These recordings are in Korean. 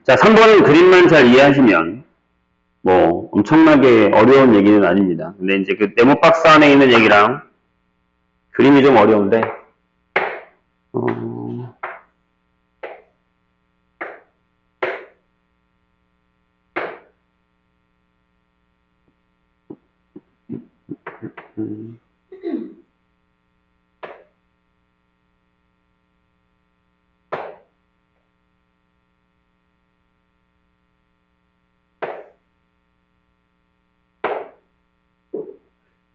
자, 3번은 그림만 잘 이해하시면 뭐 엄청나게 어려운 얘기는 아닙니다. 근데 이제 그 네모 박스 안에 있는 얘기랑 그림이 좀 어려운데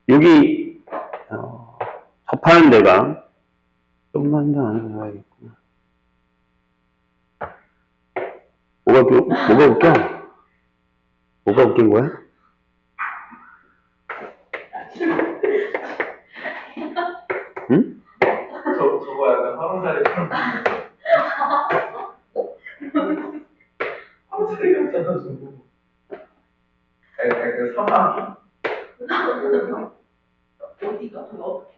여기 접하는 데가 좀만 더 안에 나와야겠구나. 뭐가 웃겨? 뭐가 웃긴 거야? 응? 저거 약간 화롱사리처럼. 화롱사리였잖아, 저거. 약간 사막. 어디가? 어떻게?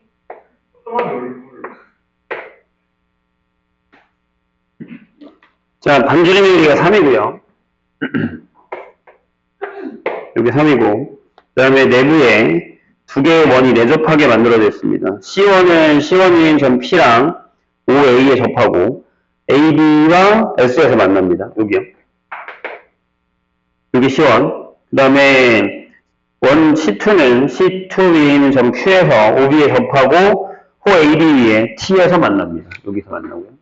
사막 얼굴. 자, 반지름의 길이가 3이고요. 여기 3이고, 그 다음에 내부에 두 개의 원이 내접하게 만들어져 있습니다. C1은 C1인 점 P랑 OA에 접하고, AB와 S에서 만납니다. 여기요. 여기 C1. 그 다음에 원 C2는 C2인 점 Q에서 OB에 접하고, 호 AB 위에 T에서 만납니다. 여기서 만나고요.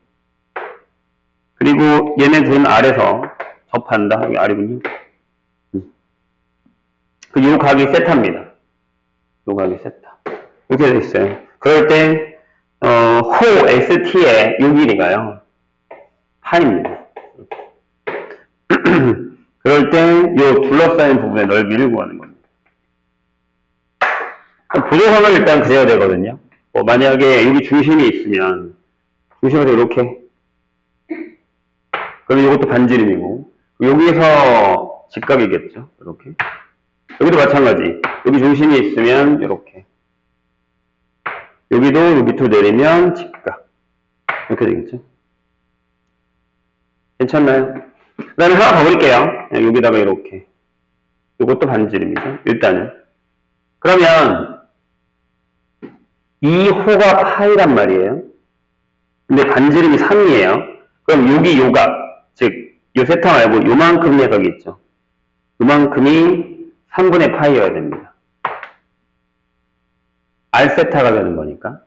그리고 얘네 둘은 R에서 접한다. 여기 R이군요. 요 각이 세타입니다. 요 각이 세타. 이렇게 되어 있어요. 그럴 때, 호 ST의 요 길이가요. 파입니다. 그럴 때, 요 둘러싸인 부분의 넓이를 구하는 겁니다. 부도선을 일단 그려야 되거든요. 만약에 여기 중심이 있으면, 중심에서 이렇게. 그러면 이것도 반지름이고, 여기에서 직각이겠죠. 이렇게. 여기도 마찬가지. 여기 중심이 있으면 이렇게. 여기도 요 밑으로 내리면 직각. 이렇게 되겠죠. 괜찮나요? 그 다음에 하나 더 그릴게요. 여기다가 이렇게. 이것도 반지름이죠. 일단은. 그러면 이 호가 파이란 말이에요. 근데 반지름이 3이에요. 그럼 여기 요각, 즉, 요 세타 말고 요만큼 내각이 있죠. 요만큼이 3분의 파이여야 됩니다. R세타가 되는 거니까.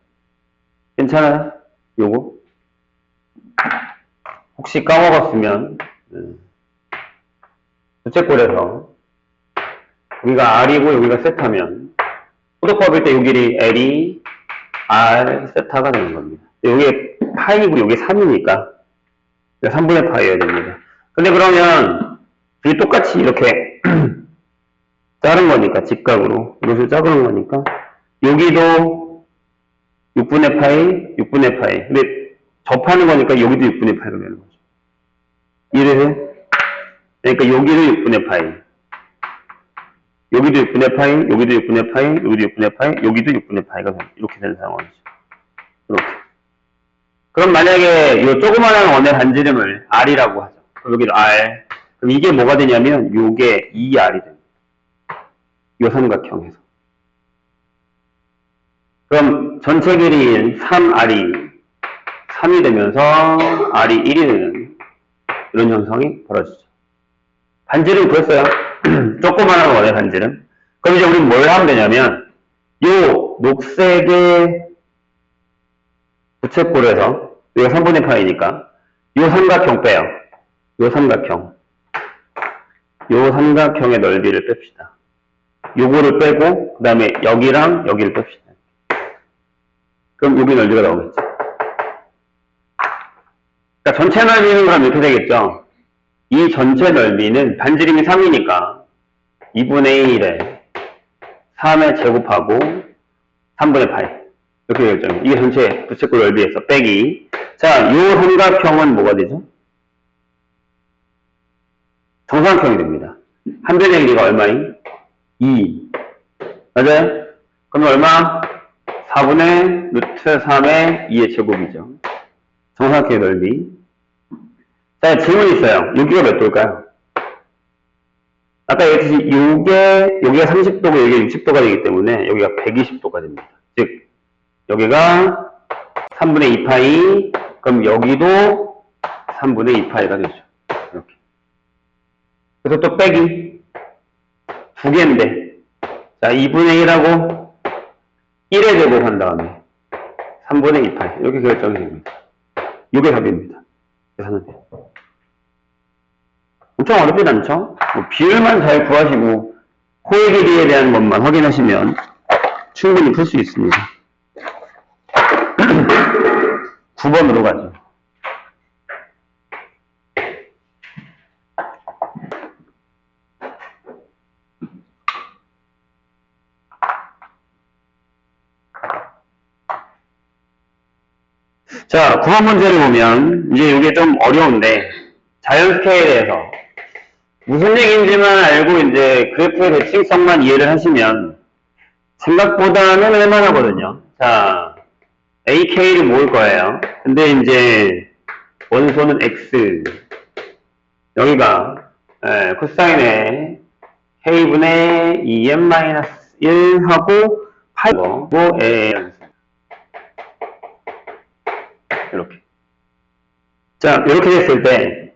괜찮아요? 요거? 혹시 까먹었으면, 부채꼴에서, 여기가 R이고 여기가 세타면, 호도법일 때 요 길이 L이 R 세타가 되는 겁니다. 요게 파이고 요게 3이니까, 3분의 파이여야 됩니다. 근데 그러면, 이게 똑같이 이렇게, 자른 거니까, 직각으로. 이것을 자르는 거니까, 여기도 6분의 파이, 6분의 파이. 근데 접하는 거니까 여기도 6분의 파이가 되는 거죠. 이래서, 그러니까 여기도 6분의 파이. 여기도 6분의 파이, 여기도 6분의 파이, 여기도 6분의 파이, 여기도 6분의 파이가 되는, 이렇게 되는 상황이죠. 이렇게. 그럼 만약에 이 조그마한 원의 반지름을 R이라고 하죠. 그럼 여기도 R. 그럼 이게 뭐가 되냐면, 요게 2R이 됩니다. 요 삼각형에서. 그럼 전체 길이인 3R이 3이 되면서 R이 1이 되는 이런 현상이 벌어지죠. 반지름 구했어요. 조그마한 원의 반지름. 그럼 이제 우리는 뭘 하면 되냐면 요 녹색의 부채꼴에서 여기가 3분의 파이니까 요 삼각형 빼요. 요 삼각형. 요 삼각형의 넓이를 뺍시다. 요거를 빼고 그 다음에 여기랑 여기를 뺍시다. 그럼 여기 넓이가 나오겠죠. 그러니까 전체 넓이는 그럼 이렇게 되겠죠. 이 전체 넓이는 반지름이 3이니까 2분의 1에 3에 제곱하고 3분의 파이. 이렇게 되겠죠. 이게 전체 부채꼴 넓이에서 빼기. 자, 이 삼각형은 뭐가 되죠? 정사각형이 됩니다. 한 변의 길이가 얼마인? 2. 맞아요? 그럼 얼마? 4분의 루트 3의 2의 제곱이죠. 정사각형의 넓이. 자, 질문 있어요. 여기가 몇 도일까요? 아까 얘기했듯이 여기가 30도고 여기가 60도가 되기 때문에 여기가 120도가 됩니다. 즉 여기가 3분의 2파이, 그럼 여기도 3분의 2파이가 되죠. 이렇게. 그래서 또 빼기 두 개인데, 자 2분의 1하고 1에 제곱한 다음에 3분의 2파이 이렇게 결정이 됩니다. 이게 답입니다. 계산은 돼요. 엄청 어렵진 않죠? 뭐 비율만 잘 구하시고 호의 길이에 대한 것만 확인하시면 충분히 풀 수 있습니다. 9번으로 가죠. 자, 9번 문제를 보면 이제 이게 좀 어려운데 자연 스케일에서 무슨 얘기인지만 알고 이제 그래프의 대칭성만 이해를 하시면 생각보다는 할만하거든요. 자, AK를 모을 거예요. 근데 이제 원소는 X, 여기가 코사인의 K분의 2n-1 하고 8고 이렇게. 자, 이렇게 됐을 때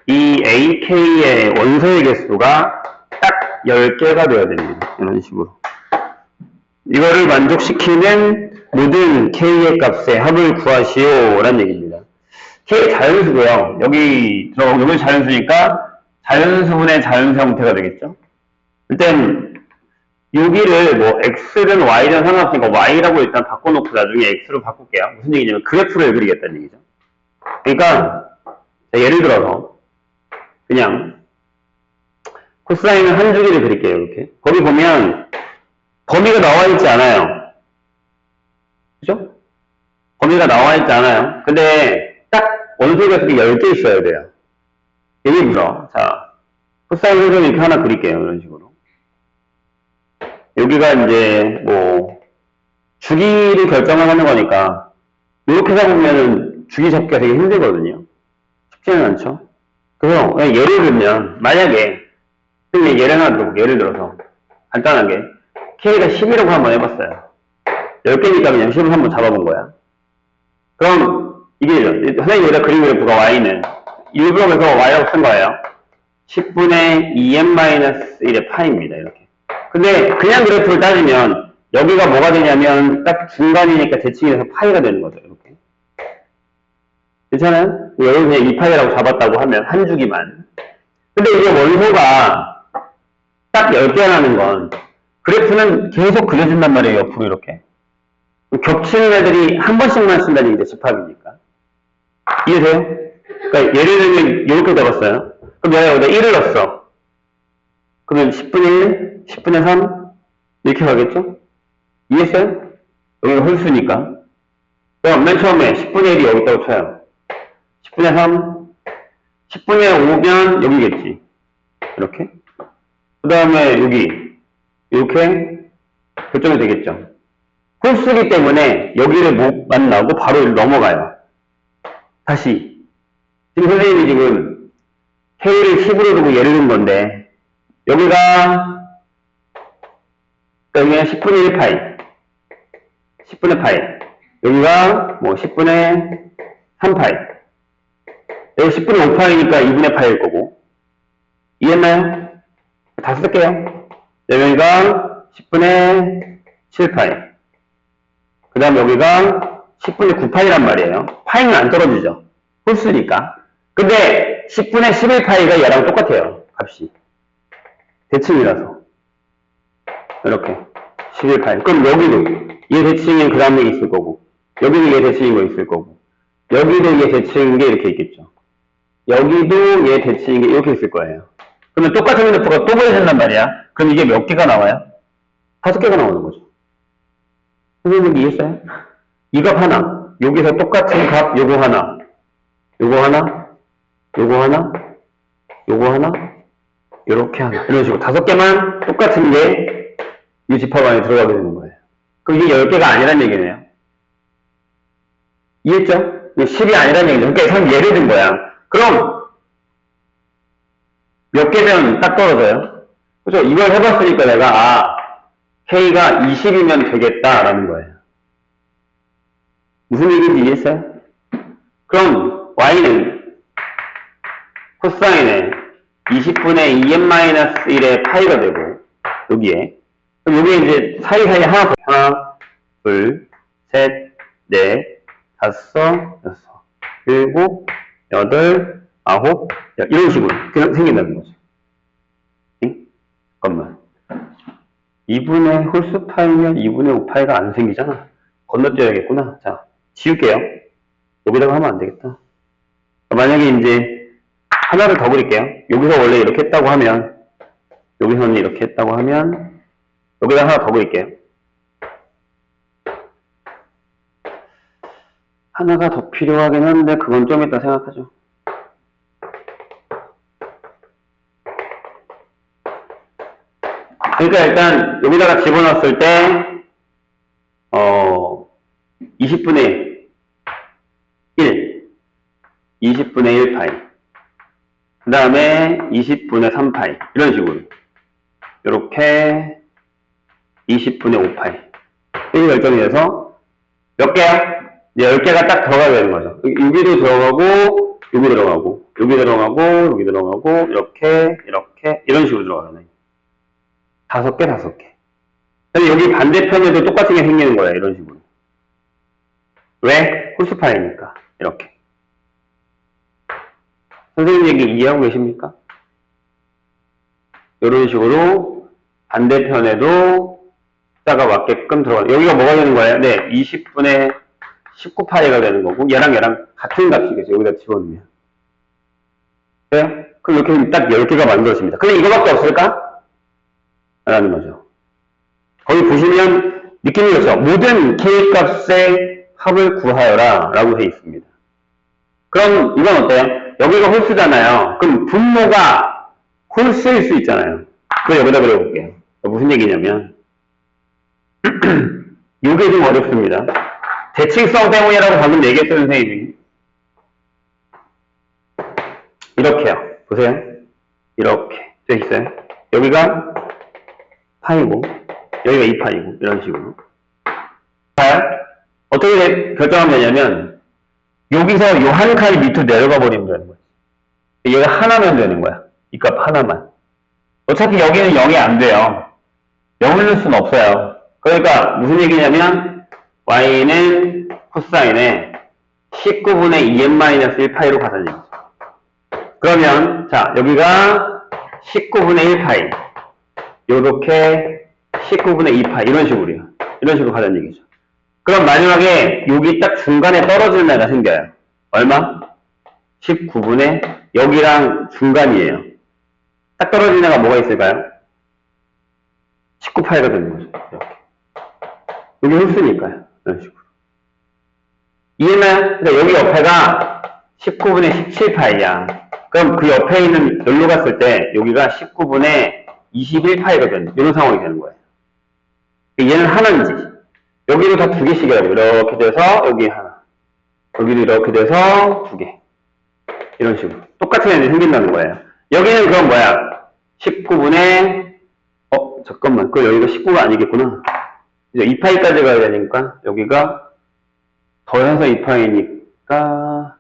이 AK의 원소의 개수가 딱 10개가 되어야 됩니다. 이런 식으로. 이거를 만족시키는 모든 K의 값의 합을 구하시오 라는 얘기입니다. K 자연수고요. 여기 자연수니까 자연수분의 자연수 형태가 되겠죠. 일단 여기를 뭐 X든 Y든 상관없으니까 Y라고 일단 바꿔놓고 나중에 X로 바꿀게요. 무슨 얘기냐면 그래프를 그리겠다는 얘기죠. 그러니까 예를 들어서 그냥 코사인을 한 주기를 그릴게요. 이렇게. 거기 보면 범위가 나와 있지 않아요. 그죠? 범위가 나와 있지 않아요. 근데 딱 원소 개수가 10개 있어야 돼요. 예를 들어, 자, 코사인 흐름 이렇게 하나 그릴게요. 이런 식으로. 여기가 이제 뭐 주기를 결정하는 거니까 이렇게 잡으면은 주기 잡기가 되게 힘들거든요. 쉽지는 않죠. 그래서 그냥 예를 들면 만약에 예를 하나 들어볼게요. 예를 들어서 간단하게 K가 10이라고 한번 해봤어요. 10개니까 그냥 10을 한번 잡아본 거야. 그럼 이게 선생님이 여기다 그린 그래프가 Y는 일부러 그래서 Y라고 쓴 거예요. 10분의 2n-1의 파입니다. 이렇게. 근데 그냥 그래프를 따지면 여기가 뭐가 되냐면 딱 중간이니까 대칭이 돼서 파이가 되는 거죠. 이렇게. 괜찮아요? 여기 그냥 2파이라고 잡았다고 하면 한 주기만. 근데 이게 원소가 딱 10개 나는 건 그래프는 계속 그려준단 말이에요. 옆으로 이렇게. 겹치는 애들이 한 번씩만 쓴다는 얘기죠. 집합이니까. 이해돼요? 그러니까 예를 들면 이렇게 잡았어요. 그럼 내가 여기다 1을 넣었어. 그러면 10분의 1, 10분의 3 이렇게 가겠죠? 이해했어요? 여기가 홀수니까. 그럼 맨 처음에 10분의 1이 여기 있다고 쳐요. 10분의 3, 10분의 5면 여기겠지. 이렇게. 그 다음에 여기 이렇게 결정이 되겠죠. 홀수기 때문에 여기를 못 만나고 바로 넘어가요. 다시. 지금 선생님이 지금 K를 10으로 두고 예를 든 건데 여기가 10분의 1파이 10분의 파이 여기가 뭐 10분의 3파이 여기 10분의 5파이니까 2분의 파이일 거고 이해했나요? 다 쓸게요. 여기가 10분의 7파이 그 다음 여기가 10분의 9파이란 말이에요. 파이는 안 떨어지죠. 홀수니까. 근데 10분의 11파이가 얘랑 똑같아요. 값이. 대칭이라서. 이렇게. 11파이. 그럼 여기도 얘 대칭인 그 다음에 있을 거고 여기도 얘 대칭인 거 있을 거고 여기도 얘 대칭인 게 이렇게 있겠죠. 여기도 얘 대칭인 게 이렇게 있을 거예요. 그러면 똑같은 그래프가 또 보여준단 말이야. 그럼 이게 몇 개가 나와요? 5개가 나오는 거죠. 선생님 이해했어요? 이 값 하나, 여기서 똑같은 값 요거 하나, 요거 하나, 요거 하나, 요거 하나, 요렇게 하나 이런 식으로 5개만 똑같은 게 이 집합 안에 들어가게 되는 거예요. 그럼 이게 10개가 아니란 얘기네요. 이해했죠? 10이 아니란 얘기죠. 그러니까 선 예를 든 거야. 그럼 몇 개면 딱 떨어져요? 그죠? 이걸 해봤으니까 내가 K가 20이면 되겠다라는 거예요. 무슨 얘기인지 이해했어요? 그럼 Y는 코사인에 20분의 2n-1의 파이가 되고 여기에 그럼 여기에 이제 사이사이 하나, 둘, 셋, 넷, 다섯, 여섯, 일곱, 여덟, 아홉 이런 식으로 생긴다는 거죠. 응? 잠깐만 2분의 홀수파이면 2분의 5파이가 안 생기잖아. 건너뛰어야겠구나. 자, 지울게요. 여기다가 하면 안 되겠다. 만약에 이제 하나를 더 그릴게요. 여기서 원래 이렇게 했다고 하면 여기서는 이렇게 했다고 하면 여기다 하나 더 그릴게요. 하나가 더 필요하긴 한데 그건 좀 이따 생각하죠. 그러니까 일단 여기다가 집어넣었을 때 20분의 1 20분의 1파이 그 다음에 20분의 3파이 이런 식으로 이렇게 20분의 5파이 이렇게 결정이 돼서 몇 개야? 이제 10개가 딱 들어가야 되는 거죠. 여기도 들어가고 여기 들어가고 여기 들어가고 여기 들어가고 이렇게 이런 식으로 들어가잖아요. 5개 5개 근데 여기 반대편에도 똑같은 게 생기는 거예요. 이런 식으로. 왜? 홀수파이니까 이렇게. 선생님 얘기 이해하고 계십니까? 이런 식으로 반대편에도 숫자가 맞게끔 들어가요. 여기가 뭐가 되는 거예요? 네, 20분의 19파이가 되는 거고 얘랑 같은 값이겠죠. 여기다 집어넣으면. 네? 그럼 이렇게 딱 10개가 만들어집니다. 근데 이거밖에 없을까? 라는 거죠. 거기 보시면 느낌이 그렇죠. 모든 K값의 합을 구하여라 라고 되어 있습니다. 그럼 이건 어때요? 여기가 홀수잖아요. 그럼 분모가 홀수일 수 있잖아요. 그걸 여기다 그려볼게요. 무슨 얘기냐면 이게 좀 어렵습니다. 대칭성 때문이라고 방금 얘기했어요, 선생님이. 이렇게요. 보세요. 이렇게 돼 있어요. 여기가 파이고 여기가 2파이고 이런 식으로. 자, 어떻게 결정하면 되냐면 여기서 요 한 칸이 밑으로 내려가 버리면 되는 거야. 얘가 하나면 되는 거야. 이 값 하나만. 어차피 여기는 0이 안 돼요. 0을 넣을 수는 없어요. 그러니까 무슨 얘기냐면 y는 코사인에 19분의 2n-1파이로 가자는 얘기죠. 그러면 자 여기가 19분의 1파이 요렇게 19분의 2파이 이런 식으로요. 이런 식으로 가자는 얘기죠. 그럼 마지막에 여기 딱 중간에 떨어지는 애가 생겨요. 얼마? 19분의 여기랑 중간이에요. 딱 떨어지는 애가 뭐가 있을까요? 19파이가 되는 거죠. 이렇게. 여기 홀수니까요. 이런 식으로. 이해나요? 그러니까 여기 옆에가 19분의 17파이야. 그럼 그 옆에 있는 여기로 갔을 때 여기가 19분의 21파이가 되는 이런 상황이 되는 거예요. 얘는 하나인지 여기도 다 두 개씩이라고 이렇게 돼서 여기 하나 여기도 이렇게 돼서 두 개 이런 식으로 똑같은 애들이 생긴다는 거예요. 여기는 그럼 뭐야? 19분의 잠깐만 그 여기가 19가 아니겠구나. 이제 2파이까지 가야 되니까 여기가 더해서 2파이니까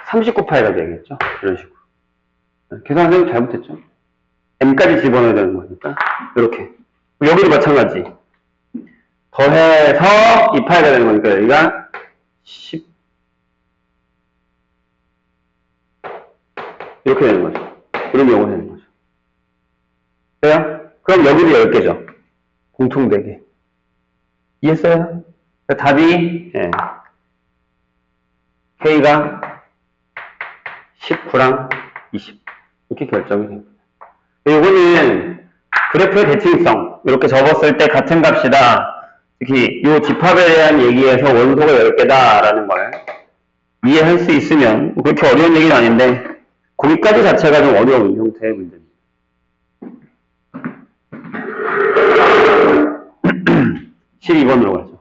39파이가 되겠죠. 이런 식으로. 계산 선생님 잘못했죠. m까지 집어넣어야 되는 거니까 이렇게. 여기도 마찬가지. 더해서 2파이가 되는 거니까 여기가 10 이렇게 되는 거죠. 이런 경우 되는 거죠. 그래요? 그럼 여기도 10개죠. 공통 4개. 이해했어요? 그러니까 답이 K가 19랑 20 이렇게 결정이 됩니다. 이거는 그래프의 대칭성 이렇게 접었을 때 같은 값이다. 특히 이 집합에 대한 얘기에서 원소가 10개다 라는 걸 이해할 수 있으면 그렇게 어려운 얘기는 아닌데 거기까지 자체가 좀 어려운 형태의 문제입니다. 12번으로 가죠.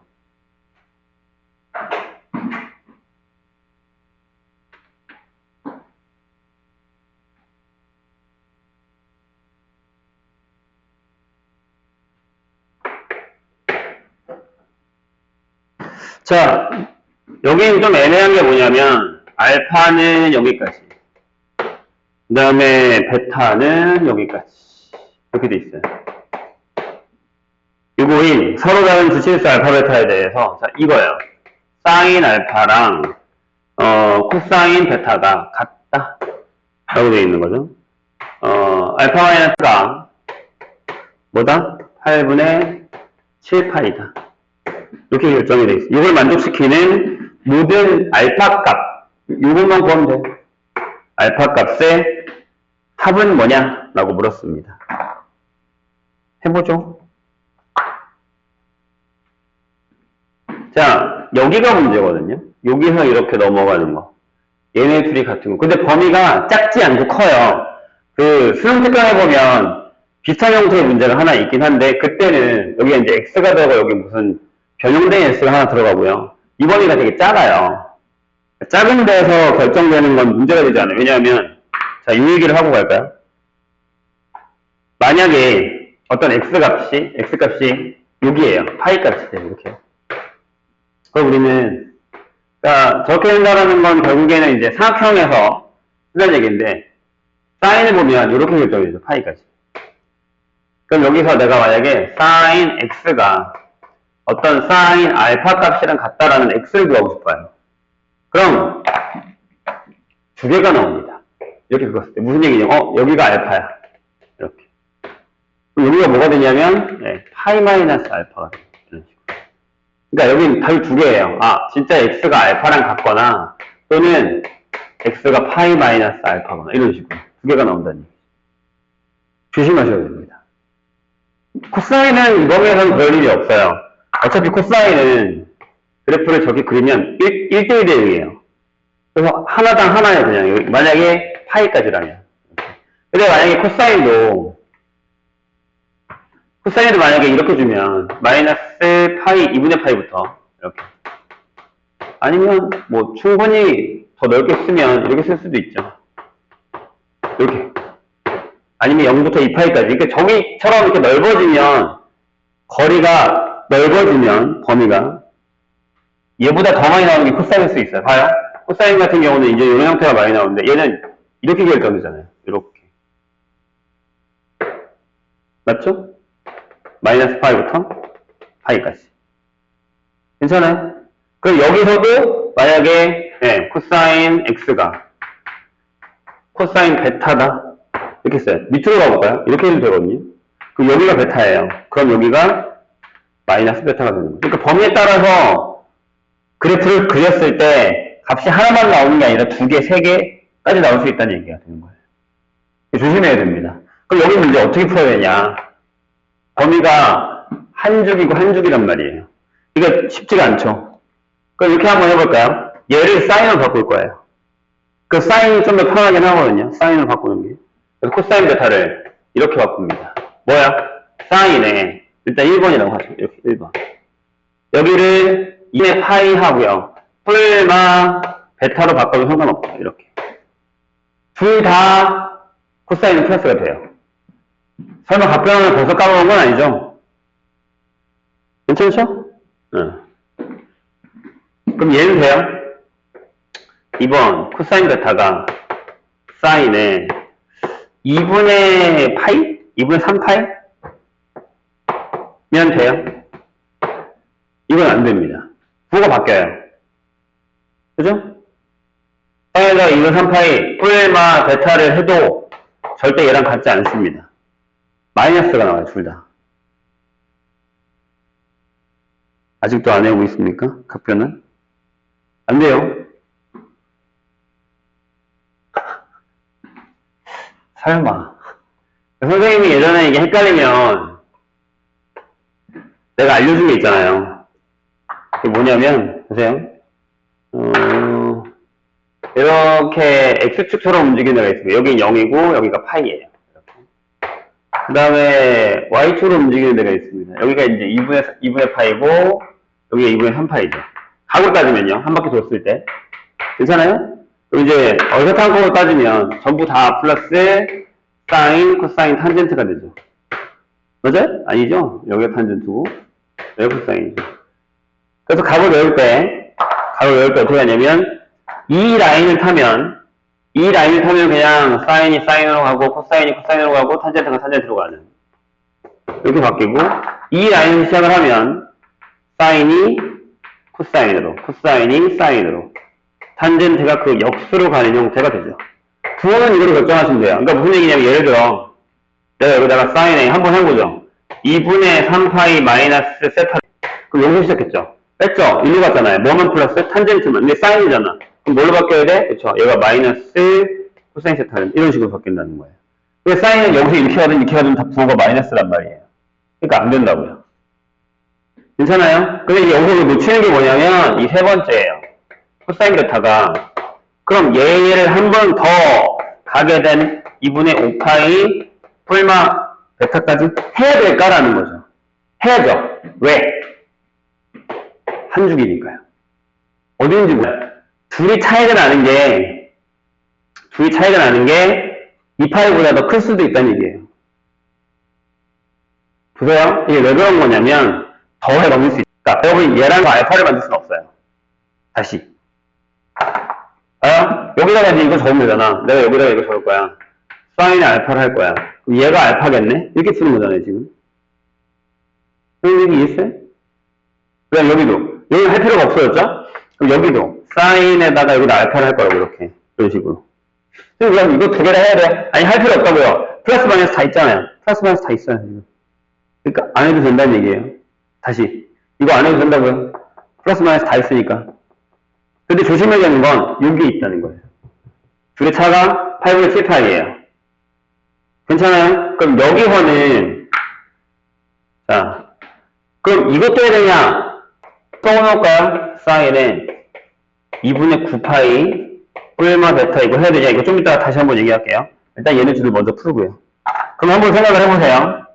자, 여기는 좀 애매한 게 뭐냐면, 알파는 여기까지. 그 다음에 베타는 여기까지. 이렇게 돼 있어요. 요거인 서로 다른 주실수 알파 베타에 대해서, 자, 이거예요. 사인 알파랑, 코사인 베타가 같다. 라고 되어 있는 거죠. 알파 마이너스가 뭐다? 8분의 7파이다. 이렇게 결정이 되어 있어요. 이걸 만족시키는 모든 알파 값, 이것만 구하면 돼요. 알파 값의 합은 뭐냐? 라고 물었습니다. 해보죠. 자, 여기가 문제거든요. 여기서 이렇게 넘어가는 거. 얘네 둘이 같은 거. 근데 범위가 작지 않고 커요. 그 수능 특강에 보면 비슷한 형태의 문제가 하나 있긴 한데, 그때는 여기 이제 x가 들어가고 여기 무슨 변형된 s가 하나 들어가고요. 이 범위가 되게 작아요. 작은 데서 결정되는 건 문제가 되지 않아요. 왜냐하면, 자, 이 얘기를 하고 갈까요? 만약에 어떤 x값이 여기에요. 파이 값이 돼요. 이렇게. 그럼 우리는, 그러니까 저렇게 된다라는 건 결국에는 이제 삼각형에서 쓰는 얘기인데, 사인을 보면 이렇게 결정이 되죠. 파이까지. 그럼 여기서 내가 만약에 사인 x가 어떤 사인 알파 값이랑 같다라는 x를 구하고 싶어요. 그럼 두 개가 나옵니다. 이렇게 그었을 때 무슨 얘기냐? 여기가 알파야. 이렇게. 그럼 여기가 뭐가 되냐면 파이 마이너스 알파가 돼요. 이런 식으로. 그러니까 여기는 답이 두 개예요. 아, 진짜 x가 알파랑 같거나 또는 x가 파이 마이너스 알파거나 이런 식으로 두 개가 나온다는 얘기죠. 조심하셔야 됩니다. 코사인은 이 범위에서는 그럴 일이 없어요. 어차피 코사인은 그래프를 저렇게 그리면 1대1 대응이에요. 그래서 하나당 하나에 그냥 만약에 파이까지라면. 근데 만약에 코사인도 만약에 이렇게 주면 마이너스 파이 2분의 파이부터 이렇게. 아니면 뭐 충분히 더 넓게 쓰면 이렇게 쓸 수도 있죠. 이렇게. 아니면 0부터 2파이까지. 이렇게 저기처럼 이렇게 넓어지면, 거리가 넓어지면, 범위가, 얘보다 더 많이 나오는 게 코사인일 수 있어요. 봐요. 코사인 같은 경우는 이제 이런 형태가 많이 나오는데, 얘는 이렇게 결정되잖아요. 이렇게. 맞죠? 마이너스 파이부터 파이까지. 괜찮아요? 그럼 여기서도 만약에, 코사인 x가 코사인 베타다. 이렇게 써요. 밑으로 가볼까요? 이렇게 해도 되거든요. 그럼 여기가 베타예요. 그럼 여기가 마이너스 베타가 되는 거예요. 그러니까 범위에 따라서 그래프를 그렸을 때 값이 하나만 나오는 게 아니라 두 개, 세 개까지 나올 수 있다는 얘기가 되는 거예요. 조심해야 됩니다. 그럼 여기 문제 어떻게 풀어야 되냐? 범위가 한 줄이고 한 줄이란 말이에요. 이게 쉽지가 않죠. 그럼 이렇게 한번 해볼까요? 얘를 사인으로 바꿀 거예요. 그 사인이 좀 더 편하긴 하거든요. 사인으로 바꾸는 게. 그래서 코사인 베타를 이렇게 바꿉니다. 뭐야? 사인에 일단 1번이라고 하죠. 이렇게 1번. 여기를 2의 파이 하고요. 풀마 베타로 바꿔도 상관없어요. 이렇게. 둘 다 코사인 플러스가 돼요. 설마 각변을 벌써 까먹은 건 아니죠? 괜찮죠? 응. 그럼 얘는 돼요? 2번 코사인 베타가 사인에 2분의 파이? 2분의 3파이? 면 돼요? 이건 안 됩니다. 부호가 바뀌어요. 그죠? 사인에다가 2분의 3파이 풀마 베타를 해도 절대 얘랑 같지 않습니다. 마이너스가 나와요, 둘 다. 아직도 안 해오고 있습니까? 각변은? 안 돼요. 설마. 선생님이 예전에 이게 헷갈리면 내가 알려준 게 있잖아요. 그게 뭐냐면, 보세요. 이렇게 X축처럼 움직이는 애가 있습니다. 여기는 0이고, 여기가 파이예요. 그 다음에 Y축으로 움직이는 데가 있습니다. 여기가 이제 2분의 파이고, 여기가 2분의 3파이죠. 각을 따지면요. 한 바퀴 돌았을 때. 괜찮아요? 그럼 이제 어설탕으로 따지면 전부 다 플러스 사인, 코사인, 탄젠트가 되죠. 맞아요? 아니죠? 여기가 탄젠트고 여기가 코사인이죠. 그래서 값을 외울 때 어떻게 하냐면, 이 라인을 타면 그냥 사인이 사인으로 가고, 코사인이 코사인으로 가고, 탄젠트가 탄젠트로 가는. 이렇게 바뀌고, 이 라인을 시작을 하면, 사인이 코사인으로, 코사인이 사인으로, 탄젠트가 그 역수로 가는 형태가 되죠. 부호는 이거로 결정하시면 돼요. 그러니까 무슨 얘기냐면, 예를 들어, 내가 여기다가 사인 A 한번 해보죠. 2분의 3파이 마이너스 세타. 그럼 여기서 시작했죠. 뺐죠? 일로 갔잖아요. 뭐만 플러스? 탄젠트만. 근데 사인이잖아. 그럼 뭘로 바뀌어야 돼? 그쵸? 얘가 마이너스 코사인 세타는 이런 식으로 바뀐다는 거예요. 근데 사인은 여기서 이렇게 가든 다 부호가 마이너스란 말이에요. 그러니까 안 된다고요. 괜찮아요? 근데 이제 여기서 놓치는 게 뭐냐면 이 세 번째예요. 코사인 베타가. 그럼 얘를 한 번 더 가게 된 2분의 5파이 뿔마 베타까지 해야 될까라는 거죠. 해야죠. 왜? 한 주기니까요. 어디인지 몰라요. 둘이 차이가 나는 게 2파이보다 더 클 수도 있다는 얘기예요. 보세요. 이게 왜 그런 거냐면 더해 넘길 수 있다. 여러분 얘랑 알파를 만들 수는 없어요. 다시. 여기다가 이제 이거 적으면 되잖아. 내가 여기다가 이거 적을 거야. 사인이 알파를 할 거야. 그럼 얘가 알파겠네? 이렇게 쓰는 거잖아요, 지금. 선생님 이해했어요? 그 다음 여기도. 여기 할 필요가 없어졌죠? 그럼 여기도. 사인에다가 여기다 알파를 할 거라고, 이렇게. 이런 식으로. 그럼 이거 두 개를 해야 돼? 아니, 할 필요 없다고요. 플러스 마이너스 다 있잖아요. 플러스 마이너스 다 있어요, 지금. 그러니까 안 해도 된다는 얘기예요. 다시. 이거 안 해도 된다고요. 플러스 마이너스 다 있으니까. 근데 조심해야 되는 건 여기에 있다는 거예요. 둘의 차가 8분의 7파이예요. 괜찮아요? 그럼 여기서는 자, 그럼 이것도 해야 되냐? 써놓을까요? 사인에 2분의 9파이 뿔마 베타 이거 해야 되냐? 이거 좀 이따가 다시 한번 얘기할게요. 일단 얘네 둘을 먼저 풀고요. 그럼 한번 생각을 해보세요.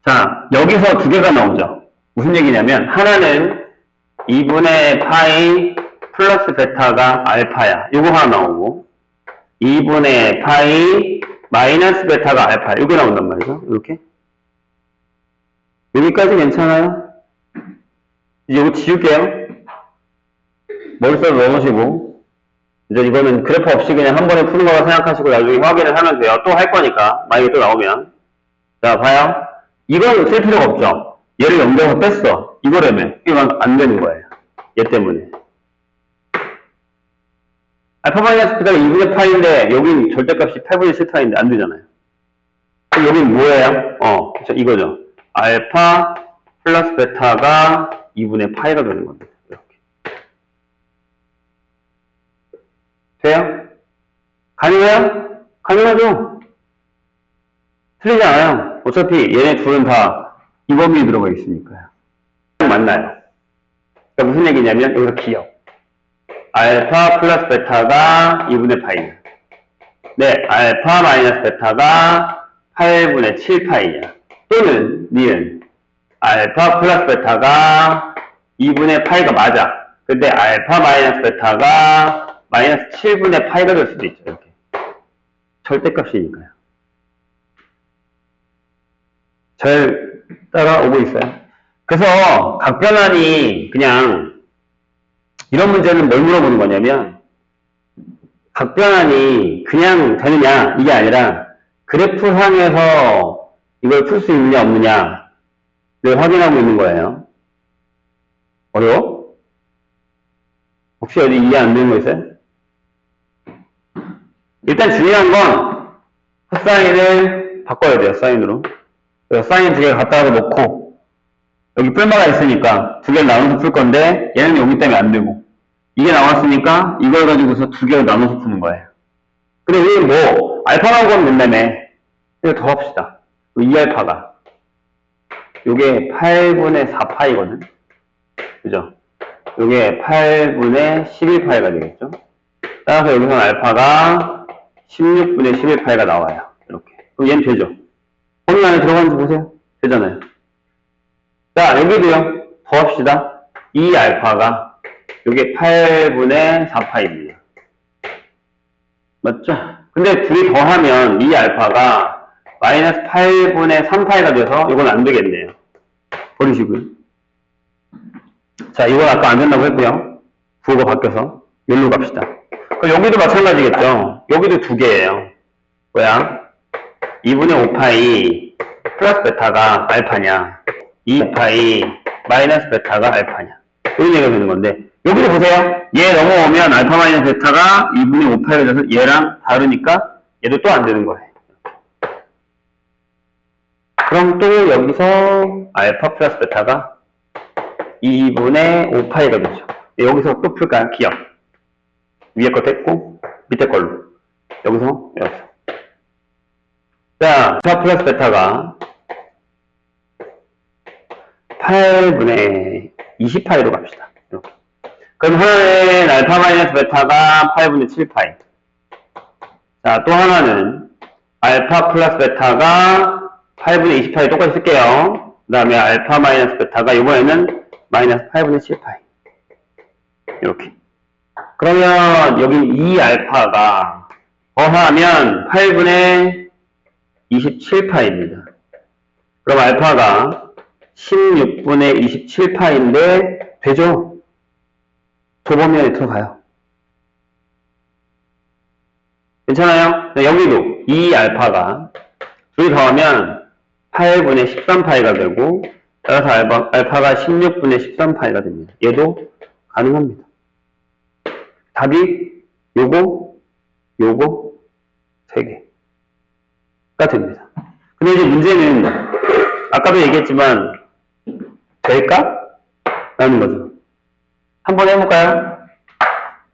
자, 여기서 두 개가 나오죠. 무슨 얘기냐면 하나는 2분의 파이 플러스 베타가 알파야. 요거 하나 나오고 2분의 파이 마이너스 베타가 알파야. 요게 나온단 말이죠. 이렇게. 여기까지 괜찮아요? 이제 이거 지울게요. 머릿속에 넣어놓으시고 이제 이거는 그래프 없이 그냥 한 번에 푸는 거라 생각하시고 나중에 확인을 하면서요. 또 할 거니까 만약에 또 나오면 자 봐요. 이건 쓸 필요가 없죠. 얘를 연결해서 뺐어. 이거라면 이건 안 되는 거예요. 얘 때문에. 알파 마이너스 베타가 2분의 파인데 여긴 절대값이 8분의 7파인데 안 되잖아요. 그럼 여긴 뭐예요? 그쵸, 이거죠. 알파 플러스 베타가 2분의 파이가 되는 겁니다. 이렇게. 돼요? 가능해요? 가능하죠? 틀리지 않아요. 어차피 얘네 둘은 다 이 범위에 들어가 있으니까요. 맞나요? 그러니까 무슨 얘기냐면 여기서 기억. 알파 플러스 베타가 2분의 파이냐. 네, 알파 마이너스 베타가 8분의 7파이냐. 또는 니은 알파 플러스 베타가 2분의 파이가 맞아. 근데 알파 마이너스 베타가 마이너스 7분의 파이가 될 수도 있죠. 이렇게. 절대값이니까요. 잘 따라오고 있어요. 그래서 각변환이 그냥 이런 문제는 뭘 물어보는 거냐면 각변환이 그냥 되느냐 이게 아니라 그래프상에서 이걸 풀 수 있느냐 없느냐를 확인하고 있는 거예요. 어려워? 혹시 어디 이해 안 되는 거 있어요? 일단 중요한 건 코사인을 바꿔야 돼요. 사인으로. 그래서 사인 두 개 갖다가 놓고 여기 뿔마가 있으니까 두 개를 나눠서 풀 건데 얘는 여기 때문에 안 되고 이게 나왔으니까 이걸 가지고서 두 개를 나눠서 푸는 거예요. 근데 여기 뭐 알파 나온 건 된다며. 이거 더 합시다. 2알파가 요게 8분의 4파이거든. 그죠? 요게 8분의 11파이가 되겠죠? 따라서 여기서는 알파가 16분의 11파이가 나와요. 이렇게. 그럼 얘는 되죠? 범위 안에 들어가는지 보세요. 되잖아요. 자, 여기도요. 더 합시다. 2알파가 요게 8분의 4파입니다. 맞죠? 근데 둘이 더하면 2알파가 마이너스 8분의 3파이가 돼서 이건 안 되겠네요. 버리시고요. 자, 이건 아까 안 된다고 했고요. 부호가 바뀌어서. 여기로 갑시다. 그럼 여기도 마찬가지겠죠? 여기도 두 개예요. 뭐야? 2분의 5파이 플러스 베타가 알파냐? 2파이 마이너스 베타가 알파냐? 이런 얘기가 되는 건데, 여기도 보세요. 얘 넘어오면 알파 마이너스 베타가 2분의 5파이가 돼서 얘랑 다르니까 얘도 또 안 되는 거예요. 그럼 또 여기서 알파 플러스 베타가 2분의 5파이가 되죠. 여기서 또 풀까요? 기억. 위에 거 뗐고 밑에 걸로. 여기서. 자, 알파 플러스 베타가 8분의 20파이로 갑시다. 이렇게. 그럼 하나는 알파 마이너스 베타가 8분의 7파이. 자, 또 하나는 알파 플러스 베타가 8분의 20파이 똑같이 쓸게요. 그 다음에 알파 마이너스 베타가 이번에는 마이너스 8분의 7파이. 이렇게. 그러면 여기 2알파가 더하면 8분의 27파입니다. 그럼 알파가 16분의 27파인데 되죠? 조범위에 들어가요. 괜찮아요? 여기도 2알파가 둘이 더하면 8분의 13파이가 되고 따라서 알파가 16분의 13파이가 됩니다. 얘도 가능합니다. 답이 요거 3개가 됩니다. 근데 이제 문제는 아까도 얘기했지만 될까? 라는 거죠. 한번 해볼까요?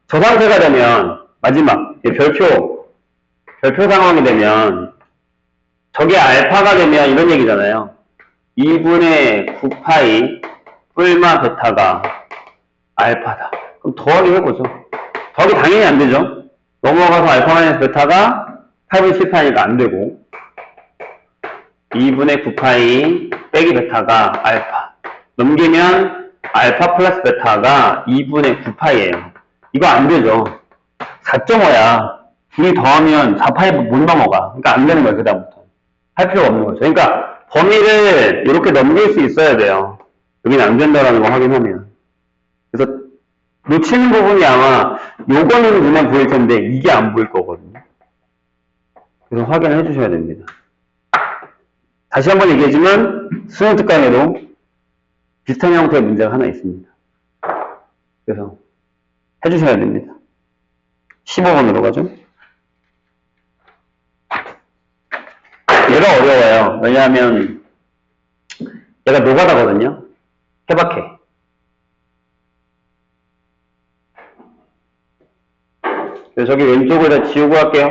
저 상태가 되면 마지막 별표 상황이 되면 저게 알파가 되면 이런 얘기잖아요. 2분의 9파이 뿔마 베타가 알파다. 그럼 더하기 해보죠. 더하기 당연히 안 되죠. 넘어가서 알파 마이너스 베타가 8분의 7파이니까 안 되고 2분의 9파이 빼기 베타가 알파. 넘기면 알파 플러스 베타가 2분의 9파이예요. 이거 안 되죠. 4.5야. 둘이 더하면 4파이 못 넘어가. 그러니까 안 되는 거예요. 그 다음부터. 할 필요가 없는 거죠. 그러니까 범위를 이렇게 넘길 수 있어야 돼요. 여기는 안 된다라는 거 확인하면. 그래서 놓치는 부분이 아마 요거는 그냥 보일 텐데 이게 안 보일 거거든요. 그래서 확인을 해주셔야 됩니다. 다시 한번 얘기하지만 수능 특강에도 비슷한 형태의 문제가 하나 있습니다. 그래서 해주셔야 됩니다. 15번으로 가죠. 얘가 어려워요. 왜냐하면 얘가 노가다거든요. 해박해. 그래서 저기 왼쪽을 다 지우고 할게요.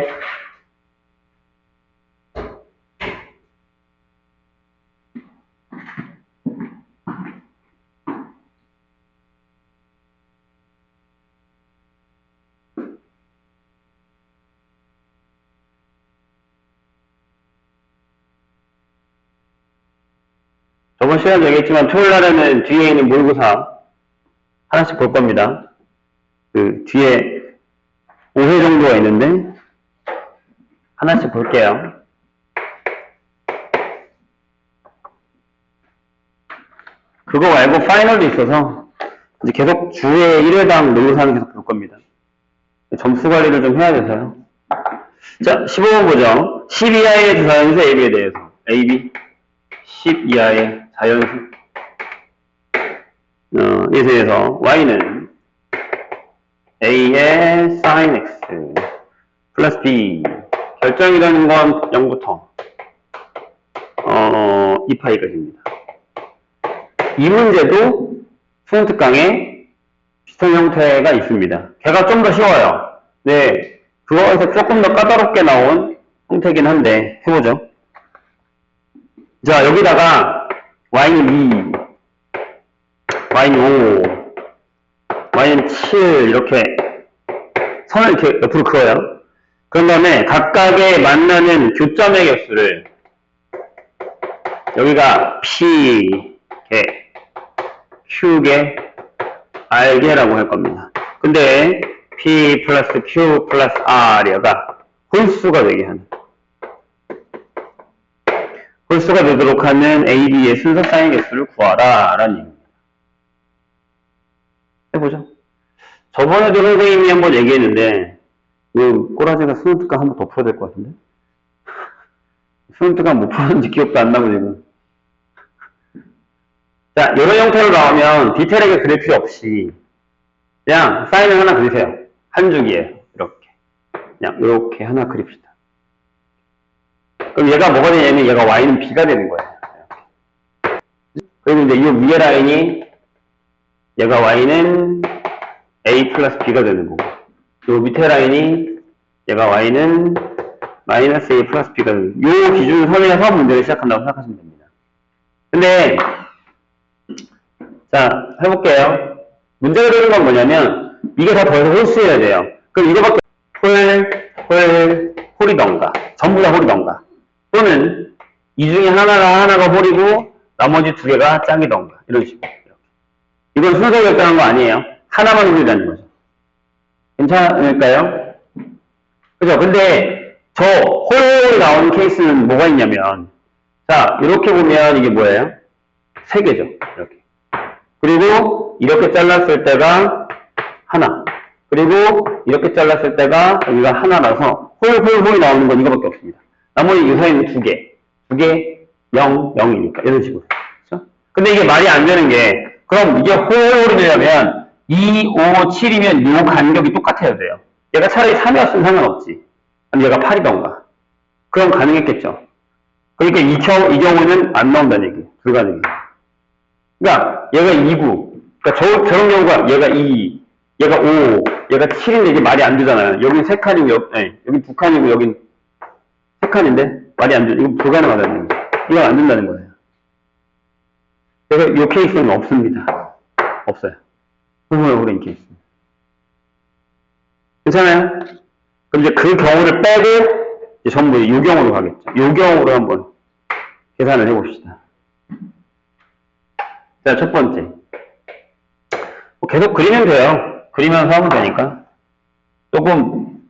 저번 시간에 얘기했지만 토요일 날에는 뒤에 있는 모의고사 하나씩 볼 겁니다. 그 뒤에 5회 정도가 있는데 하나씩 볼게요. 그거 말고 파이널도 있어서 이제 계속 주에 1회당 모의고사는 계속 볼 겁니다. 점수 관리를 좀 해야 돼서요. 자, 15번 보죠. 10 이하의 자연수 AB에 대해서. AB 10 이하의 자연수 에 대해서 y는 a의 sin x 플러스 b 결정이라는 건 0부터 2파이까지입니다. 이 문제도 수능 특강에 비슷한 형태가 있습니다. 걔가 좀 더 쉬워요. 네, 그거에서 조금 더 까다롭게 나온 형태긴 한데 해보죠. 자, 여기다가 y는 2, y는 5, y는 7 이렇게 선을 이렇게 옆으로 그어요. 그런 다음에 각각의 만나는 교점의 개수를 여기가 P개, Q개, R개라고 할 겁니다. 근데 P 플러스 Q 플러스 R이가 홀수가 되게 하는 홀수가 되도록 하는 A, B의 순서 사인 개수를 구하라 라는 얘기입니다. 해보죠. 저번에도 선생님이 한번 얘기했는데, 그 꼬라지가 수능 특강 한번 더 풀어야 될 것 같은데? 수능 특강 못 풀었는지 기억도 안 나고 지금. 자, 이런 형태로 나오면 디테일하게 그릴 필요 없이 그냥 사인을 하나 그리세요. 한 줄기에 이렇게. 그냥 이렇게 하나 그립시다. 그럼 얘가 뭐가 되냐면 얘가 y는 b가 되는 거예요. 그리고 이제 이 위에 라인이 얘가 y는 a 플러스 b가 되는 거고 요 밑에 라인이 얘가 y는 마이너스 a 플러스 b가 되는 거고 요 기준을 선에서 문제를 시작한다고 생각하시면 됩니다. 근데 자 해볼게요. 문제가 되는 건 뭐냐면 이게 다 더해서 홀수해야 돼요. 그럼 이거밖에 홀이던가 전부 다 홀이던가 또는 이 중에 하나가 홀이고 나머지 두 개가 짝이던가 이런 식으로. 이건 순서 결정한 거 아니에요. 하나만 홀이라는 거죠. 괜찮을까요? 그죠? 근데 저 홀이 나오는 케이스는 뭐가 있냐면 자 이렇게 보면 이게 뭐예요? 세 개죠. 이렇게. 그리고 이렇게 잘랐을 때가 하나. 그리고 이렇게 잘랐을 때가 여기가 하나라서 홀이 나오는 건 이거밖에 없습니다. 나머지 이 사이는 두 개. 0, 0이니까 이런 식으로. 그렇죠? 근데 이게 말이 안 되는 게 그럼 이게 홀이 되려면 2, 5, 7이면 요 간격이 똑같아야 돼요. 얘가 차라리 3이었으면 상관없지. 아니 얘가 8이던가. 그럼 가능했겠죠. 그러니까 이 경우는 안 나온다는 얘기. 불가능해. 그러니까 얘가 2구. 그러니까 저런 경우가 얘가 2, 얘가 5, 얘가 7인데 이게 말이 안 되잖아요. 여긴 3칸이고, 여긴 2칸이고, 여긴 3칸인데 말이 안 돼. 이거 불가능하다는 얘기. 이건 안 된다는 거예요. 그래서 이 케이스는 없습니다. 없어요. 홀인 케이스. 괜찮아요? 그럼 이제 그 경우를 빼고 이제 전부 이 경우로 가겠죠. 이 경우로 한번 계산을 해봅시다. 자, 첫 번째. 뭐 계속 그리면 돼요. 그리면서 하면 되니까. 조금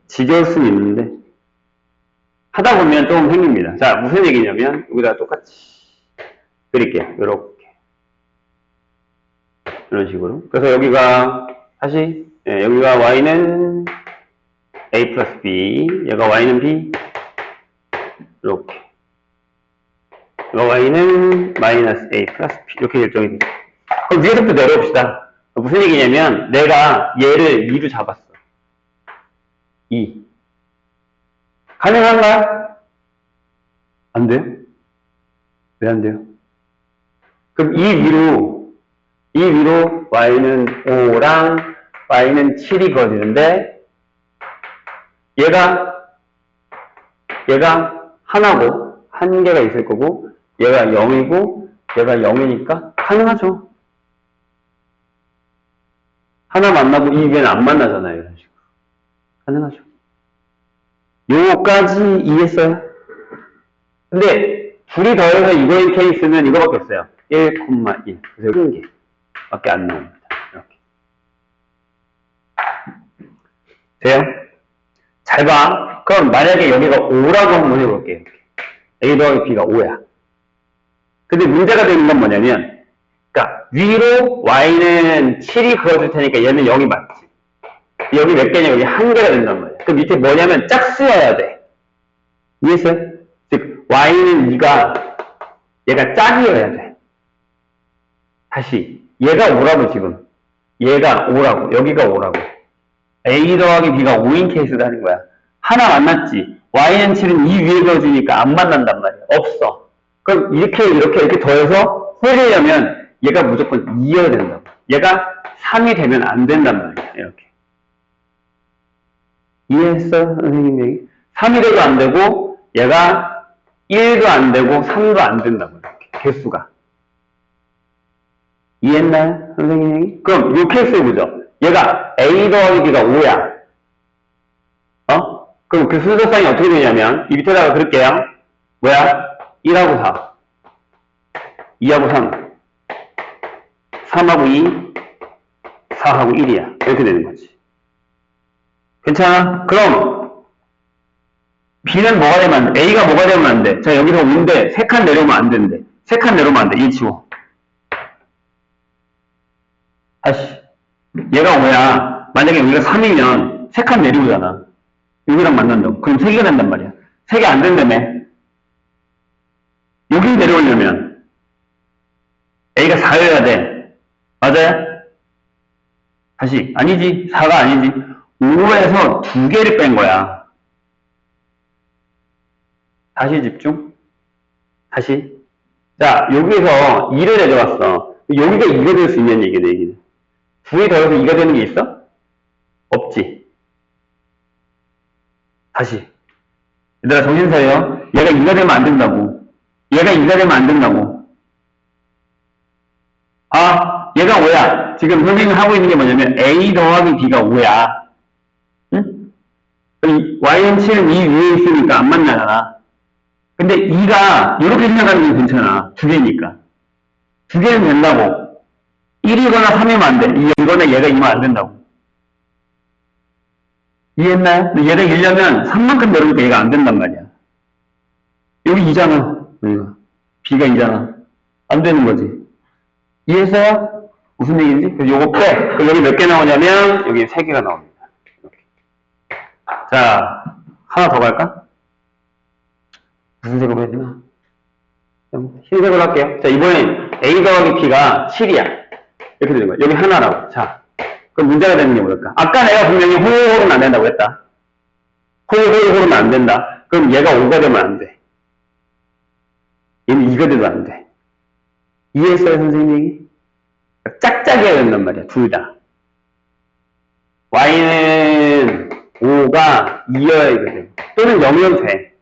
지겨울 수는 있는데 하다 보면 조금 생깁니다. 자, 무슨 얘기냐면 여기다 똑같이 그릴게요. 이렇게. 이런 식으로. 그래서 여기가 다시 여기가 y는 a 플러스 b, 얘가 y는 b 이렇게. 얘가 y는 마이너스 a 플러스 b 이렇게 결정이 됩니다. 그럼 위에서부터 내려봅시다. 무슨 얘기냐면 내가 얘를 2로 잡았어. 2. 가능한가요? 안 돼요? 왜 안 돼요? 그럼 이 위로 y는 5랑 y는 7이 그어지는데 얘가 하나고 한 개가 있을 거고 얘가 0이고 얘가 0이니까 가능하죠. 하나 만나고 이 위에는 안 만나잖아요. 이런 식으로. 가능하죠. 요까지 이해했어요? 근데 둘이 더해서 이거인 케이스는 이거밖에 없어요. 1,1. 그래서 1개 밖에 안 나옵니다. 이렇게. 돼요? 잘 봐. 그럼 만약에 여기가 5라고 한번 해볼게요. A 더하기 B가 5야. 근데 문제가 되는 건 뭐냐면, 그러니까 위로 Y는 7이 그어줄 테니까 얘는 0이 맞지. 여기 몇 개냐? 여기 한 개가 된단 말이야. 그 밑에 뭐냐면 짝수여야 돼. 이해했어요? 즉 Y는 2가 얘가 짝이어야 돼. 다시 얘가 5라고 지금. 얘가 5라고. 여기가 5라고. A 더하기 B가 5인 케이스라는 거야. 하나 만났지. Y는 7은 이 위에 그어주니까 안 만난단 말이야. 없어. 그럼 이렇게 더해서 홀리려면 얘가 무조건 2여야 된다고. 얘가 3이 되면 안 된단 말이야. 이렇게. 이해했어요? 선생님 얘기? 3이 돼도 안 되고 얘가 1도 안 되고 3도 안 된다고. 이렇게. 개수가. 이해했나요? 선생님 얘기? 그럼 이 케이스 해보죠. 얘가 A 더하기 B가 5야. 그럼 그 순서상이 어떻게 되냐면 이 밑에다가 그릴게요. 뭐야? 1하고 4 2하고 3 3하고 2 4하고 1이야. 이렇게 되는 거지. 괜찮아? 그럼 B는 뭐가 되면 안 돼? A가 뭐가 되면 안 돼? 자, 여기서 5인데 3칸 내려오면 안 되는데 3칸 내려오면 안 돼. 1 치워. 아씨, 얘가 5야. 만약에 여기가 3이면 3칸 내려오잖아. 여기랑 만난다고. 그럼 3개가 된단 말이야. 3개 안 된다며. 여기 내려오려면 A가 4여야 돼. 맞아요? 다시. 아니지. 4가 아니지. 5에서 2개를 뺀 거야. 다시 집중. 다시. 자, 여기서 2를 가져왔어. 여기가 2가 될 수 있는 얘기네, 얘기는. 2에 더해서 2가 되는 게 있어? 없지. 다시. 얘들아, 정신 차려. 얘가 2가 되면 안 된다고. 얘가 2가 되면 안 된다고. 아, 얘가 5야. 지금 선생님이 하고 있는 게 뭐냐면, A 더하기 B가 5야. 응? Y는 7, 이 위에 있으니까 안 만나잖아. 근데 2가 이렇게 생각하는 게 괜찮아. 2개니까. 2개는 된다고. 1이거나 3이면 안 돼. 이거나 얘가 2면 안 된다고. 이해했나요? 근데 얘가 1려면 3만큼 내려오니까 얘가 안 된단 말이야. 여기 2잖아. 여기가. B가 2잖아. 안 되는 거지. 이해했어요? 무슨 얘기인지? 그래서 요거 빼. 그럼 여기 몇 개 나오냐면 여기 3개가 나옵니다. 이렇게. 자, 하나 더 갈까? 무슨 색으로 해야 되나? 흰색으로 할게요. 자, 이번엔 A 더하기 B가 7이야. 이렇게 되는 거야. 여기 하나라고. 자, 그럼 문제가 되는 게 뭘까? 아까 내가 분명히 호로는 안 된다고 했다. 호로는 안 된다. 그럼 얘가 5가 되면 안 돼. 얘는 2가 돼도 안 돼. 이해했어요, 선생님 얘기? 짝짝이어야 된단 말이야, 둘 다. Y는 5가 2여야 되거든. 또는 0이면 돼.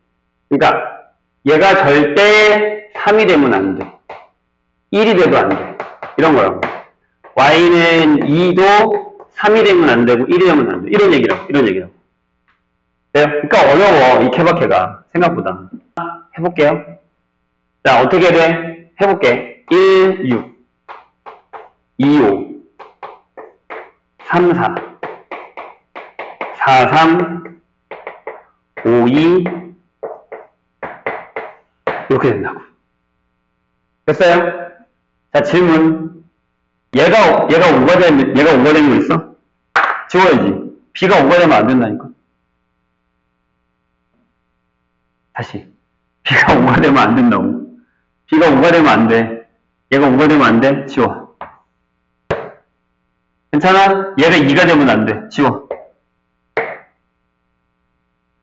그러니까 얘가 절대 3이 되면 안 돼. 1이 돼도 안 돼. 이런 거라고. Y는 2도 3이 되면 안 되고 1이 되면 안 돼. 이런 얘기라고. 돼요? 그러니까 어려워, 이 케바케가. 생각보다. 해볼게요. 자, 어떻게 돼? 해볼게. 1, 6. 2, 5. 3, 4. 4, 3. 5, 2. 이렇게 된다고. 됐어요? 자, 질문. 얘가 5가 되는 거 있어? 지워야지. B가 5가 되면 안 된다니까. 다시. B가 5가 되면 안 된다고. B가 5가 되면 안 돼. 얘가 5가 되면 안 돼. 지워. 괜찮아? 얘가 2가 되면 안 돼. 지워.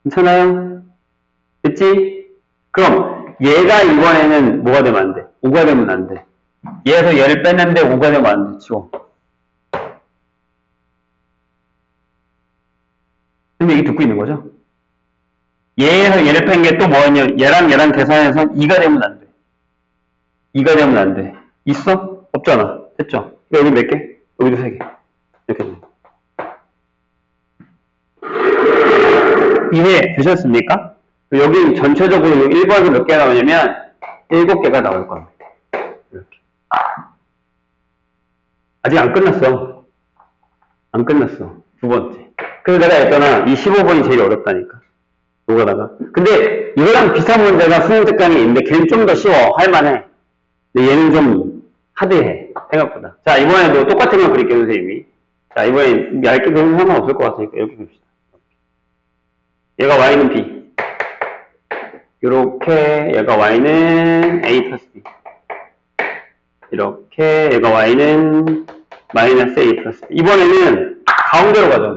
괜찮아요? 됐지? 그럼 얘가 이번에는 뭐가 되면 안 돼? 5가 되면 안 돼. 얘에서 얘를 뺐는데 5가 되면 안 돼. 지워. 근데 얘기 듣고 있는 거죠? 얘에서 얘를 뺀 게 또 뭐였냐? 얘랑 계산해서 2가 되면 안 돼. 2가 되면 안 돼. 있어? 없잖아. 됐죠? 여기 몇 개? 여기도 3개. 이렇게 돼. 이해 되셨습니까? 여기 전체적으로 1번에서 몇 개 나오냐면 7개가 나올 겁니다. 이렇게. 아직 안 끝났어. 안 끝났어. 두 번째. 그래서 내가 했잖아. 이 15번이 제일 어렵다니까. 요거다가. 근데 이거랑 비슷한 문제가 수능 특강에 있는데 걔는 좀 더 쉬워. 할만해. 근데 얘는 좀 하드해. 생각보다. 자, 이번에도 똑같은 걸 그릴게요, 선생님이. 자, 이번엔 얇게 그리면 상관없을 것 같으니까 이렇게 그립시다. 얘가 Y는 B. 이렇게 얘가 Y는 A 플러스 B. 이렇게 얘가 Y는 마이너스 A 플러스 B. 이번에는 가운데로 가자.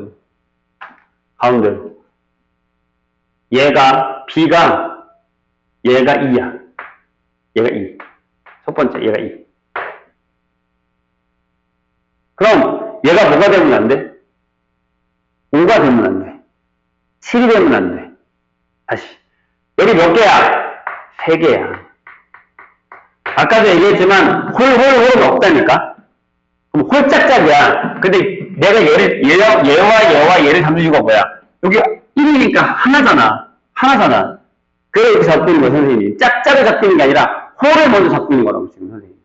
가운데로. 얘가 B가 얘가 2야. 얘가 2. 첫 번째 얘가 2. 그럼 얘가 뭐가 되면 안 돼? 5가 되면 안 돼. 7이 되면 안 돼. 다시. 여기 몇 개야? 3개야. 아까도 얘기했지만 홀은 없다니까. 그럼 홀짝짝이야. 근데 내가 얘와 얘를 잡는 이유가 뭐야? 여기 1이니까 하나잖아. 그래 이렇게 잡고 있는 거야, 선생님이. 짝짝을 잡고 있는 게 아니라 홀을 먼저 잡고 있는 거라고 지금 선생님.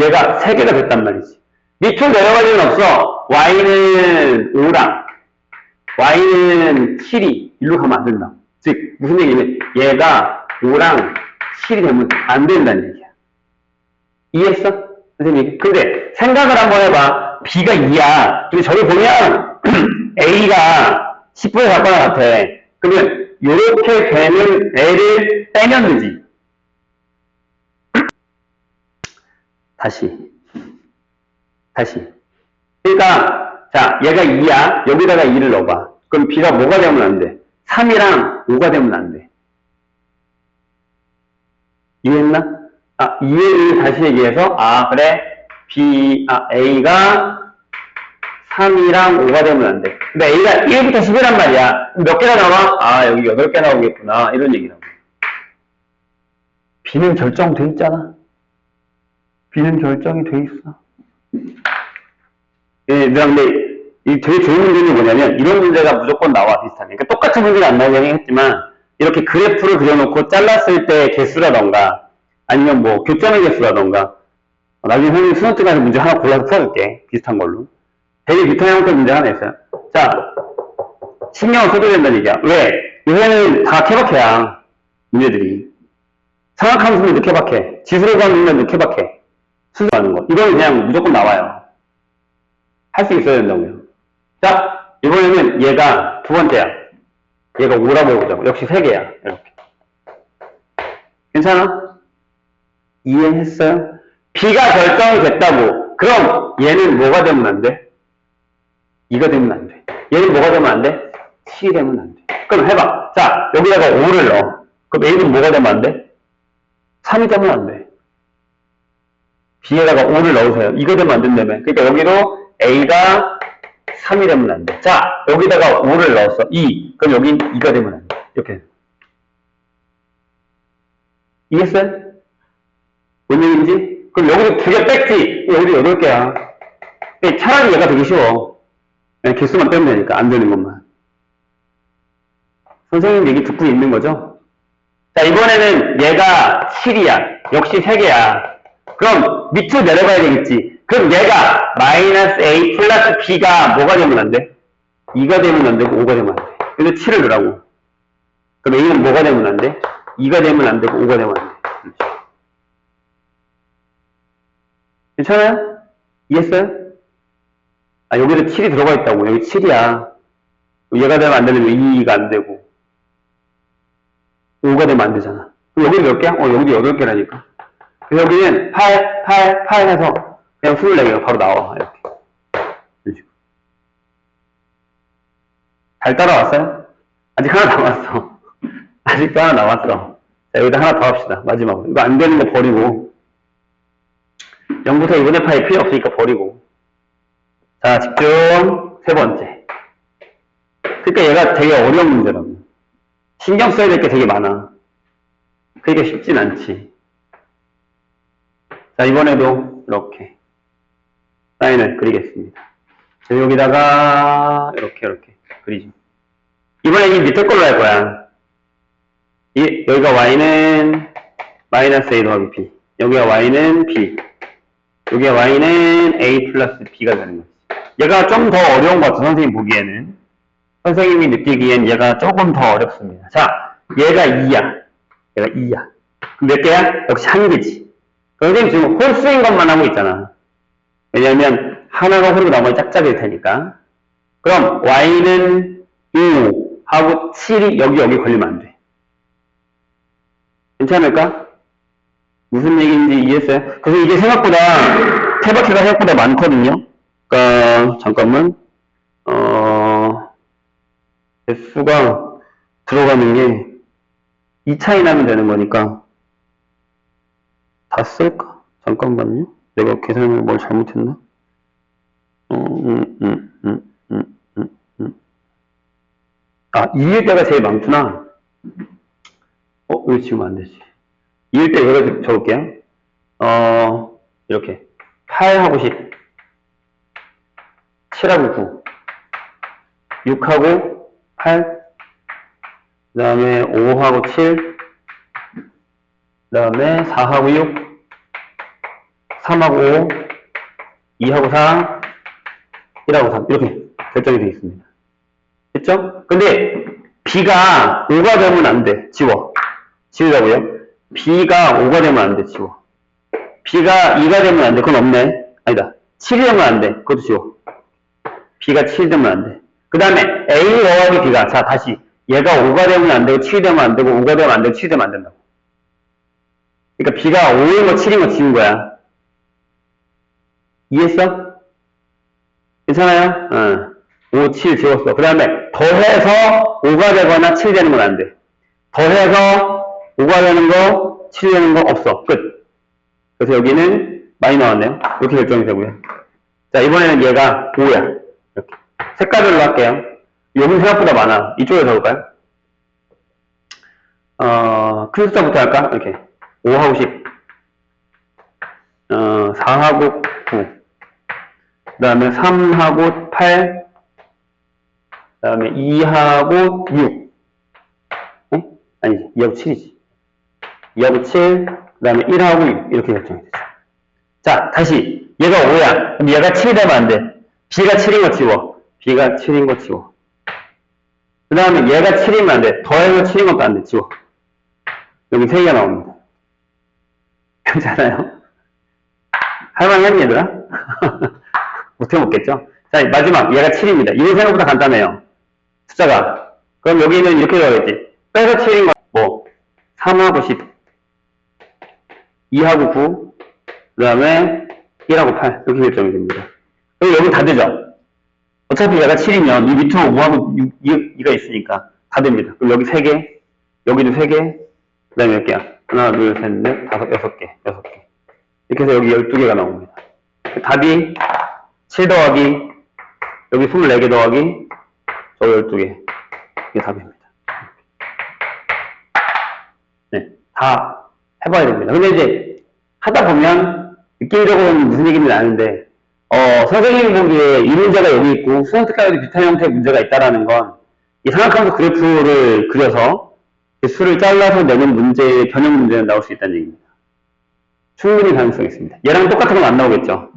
얘가 3개가 됐단 말이지. 밑으로 내려갈 일은 없어. Y는 5랑 Y는 7이 일로 가면 안 된다. 즉 무슨 얘기냐면 얘가 5랑 7이 되면 안 된다는 얘기야. 이해했어? 선생님. 근데 생각을 한번 해봐. B가 2야. 근데 저기 보면 A가 10분의 4거나 같아. 그러면 이렇게 되는 애를 빼면 되지. 다시. 그러니까 자, 얘가 2야. 여기다가 2를 넣어봐. 그럼 B가 뭐가 되면 안 돼? 3이랑 5가 되면 안 돼. 이해했나? 아, 이해를 다시 얘기해서, 아, 그래. A가 3이랑 5가 되면 안 돼. 근데 A가 1부터 10이란 말이야. 몇 개나 나와? 아, 여기 8개 나오겠구나. 이런 얘기라고. B는 결정돼 있잖아. B는 결정이 돼 있어. 예, 근데 이 되게 좋은 문제는 뭐냐면 이런 문제가 무조건 나와 비슷하게. 그러니까 똑같은 문제가 안 나오긴 했지만 이렇게 그래프를 그려놓고 잘랐을 때 개수라던가 아니면 뭐 교점의 개수라던가 나중에 선생님 수능 때 가서 문제 하나 골라서 풀어줄게. 비슷한 걸로. 되게 비슷한 형태 문제 하나 있어요. 자, 신경을 써줘야 된다는 얘기야. 왜? 요새는 다 케바케야. 문제들이. 삼각함수는 케바케. 지수로 가는 건 케바케. 수술하는 거. 이거는 그냥 무조건 나와요. 할 수 있어야 된다고요. 자, 이번에는 얘가 두 번째야. 얘가 5라고 해보자고. 역시 3개야. 이렇게. 괜찮아? 이해했어요? B가 결정이 됐다고. 그럼 얘는 뭐가 되면 안 돼? 2가 되면 안 돼. 얘는 뭐가 되면 안 돼? 7이 되면 안 돼. 그럼 해봐. 자, 여기다가 5를 넣어. 그럼 A는 뭐가 되면 안 돼? 3이 되면 안 돼. B에다가 5를 넣으세요. 이거 되면 안 된다며. 그러니까 여기도 A가 3이 되면 안 돼. 자, 여기다가 5를 넣었어. 2. 그럼 여긴 2가 되면 안 돼. 이렇게. 이해했어요? 뭔 얘기인지? 그럼 여기도 2개 뺐지? 여기도 8개야. 차라리 얘가 되게 쉬워. 그냥 개수만 빼면 되니까. 안 되는 것만. 선생님 얘기 듣고 있는 거죠? 자, 이번에는 얘가 7이야. 역시 3개야. 그럼 밑으로 내려가야 되겠지. 그럼 얘가 마이너스 A 플러스 B가 뭐가 되면 안 돼? 2가 되면 안 되고 5가 되면 안 돼. 그래서 7을 넣으라고. 그럼 A는 뭐가 되면 안 돼? 2가 되면 안 되고 5가 되면 안 돼. 그렇지. 괜찮아요? 이해했어요? 아, 여기도 7이 들어가 있다고. 여기 7이야. 얘가 되면 안 되면 2가 안 되고 5가 되면 안 되잖아. 그럼 여기 몇 개야? 여기도 8개라니까. 그래서 여기는 8 해서 그냥 24개가 바로 나와. 이렇게. 잘 따라왔어요? 아직 하나 남았어. 아직도 하나 남았어. 자, 여기다 하나 더 합시다. 마지막으로. 이거 안 되는 거 버리고. 0부터 2분의 파이 필요 없으니까 버리고. 자, 집중. 세 번째. 그러니까 얘가 되게 어려운 문제라고. 신경 써야 될 게 되게 많아. 그러니까 쉽진 않지. 자, 이번에도 이렇게 사인을 그리겠습니다. 자, 여기다가 이렇게 그리죠. 이번에 이 밑에 걸로 할 거야. 여기가 y는 마이너스 a 더하기 b, 여기가 y는 b, 여기가 y는 a 플러스 b가 되는 거지. 얘가 좀 더 어려운 것 같아, 선생님 보기에는. 선생님이 느끼기엔 얘가 조금 더 어렵습니다. 자, 얘가 2야. 얘가 2야. 그럼 몇 개야? 역시 한 개지. 선생님 지금 홀수인 것만 하고 있잖아. 왜냐면 하나가 홀이고 나머지 짝짝일 테니까. 그럼 y는 5 하고 7이 여기 걸리면 안 돼. 괜찮을까? 무슨 얘기인지 이해했어요? 그래서 이게 생각보다 케바케가 생각보다 많거든요. 그러니까 잠깐만 개수가 들어가는 게 2차이 나면 되는 거니까 다 쓸까? 잠깐만요. 내가 계산을 뭘 잘못했나? 아, 2일 때가 제일 많구나. 이거 지금 안 되지. 2일 때 제가 적을게요. 이렇게. 8하고 10. 7하고 9. 6하고 8. 그 다음에 5하고 7. 그 다음에 4하고 6. 3하고 5. 2하고 4. 1하고 3. 이렇게 결정이 되어 있습니다. 됐죠? 근데 B가 5가 되면 안 돼. 지우자고요. B가 5가 되면 안 돼. 지워. B가 2가 되면 안 돼. 그건 없네. 아니다. 7이 되면 안 돼. 그것도 지워. B가 7이 되면 안 돼. 그 다음에 A 더하기 B가, 자, 다시. 얘가 5가 되면 안 되고, 7이 되면 안 되고, 5가 되면 안 되고, 7이 되면 안 된다고. 그러니까 B가 5인 거, 7인 거 지운 거야. 이해했어? 괜찮아요? 5, 7 지웠어. 그 다음에 더해서 5가 되거나 7 되는 건 안 돼. 더해서 5가 되는 거, 7 되는 거 없어. 끝. 그래서 여기는 많이 나왔네요. 이렇게 결정이 되고요. 자, 이번에는 얘가 5야. 이렇게. 색깔별로 할게요. 여기 생각보다 많아. 이쪽에 적을까요? 큰 숫자부터 할까? 이렇게. 5하고 10. 4하고 9. 그 다음에 3하고 8. 그 다음에 2하고 6. 네? 아니지. 2하고 7이지. 2하고 7. 그 다음에 1하고 6. 이렇게 결정이 되죠. 자, 다시. 얘가 5야. 그럼 얘가 7이 되면 안 돼. B가 7인 거 지워. B가 7인 거 지워. 그 다음에 얘가 7이면 안 돼. 더해서 7인 것도 안 돼. 지워. 여기 3개가 나옵니다. 괜찮아요? 할만하니, 얘들아? 못해먹겠죠? 자, 마지막. 얘가 7입니다. 이건 생각보다 간단해요. 숫자가. 그럼 여기는 이렇게 가야겠지. 빼서 7인 거, 뭐, 3하고 10, 2하고 9, 그 다음에 1하고 8. 이렇게 결정이 됩니다. 그리고 여기 다 되죠? 어차피 얘가 7이면 이 밑으로 5하고 2가 있으니까 다 됩니다. 그럼 여기 3개, 여기도 3개, 그 다음에 몇 개야? 하나, 둘, 셋, 넷, 다섯, 6개, 6개. 이렇게 해서 여기 12개가 나옵니다. 답이 7 더하기, 여기 24개 더하기, 저 12개. 이게 답입니다. 네, 다 해봐야 됩니다. 근데 이제 하다 보면 느낌적으로는 무슨 얘기인지 아는데, 선생님이 보기에 이 문제가 여기 있고 수능 특강에도 비슷한 형태의 문제가 있다라는 건 이 삼각함수 그래프를 그려서 수를 잘라서 내는 문제의 변형 문제는 나올 수 있다는 얘기입니다. 충분히 가능성이 있습니다. 얘랑 똑같은 건 안 나오겠죠.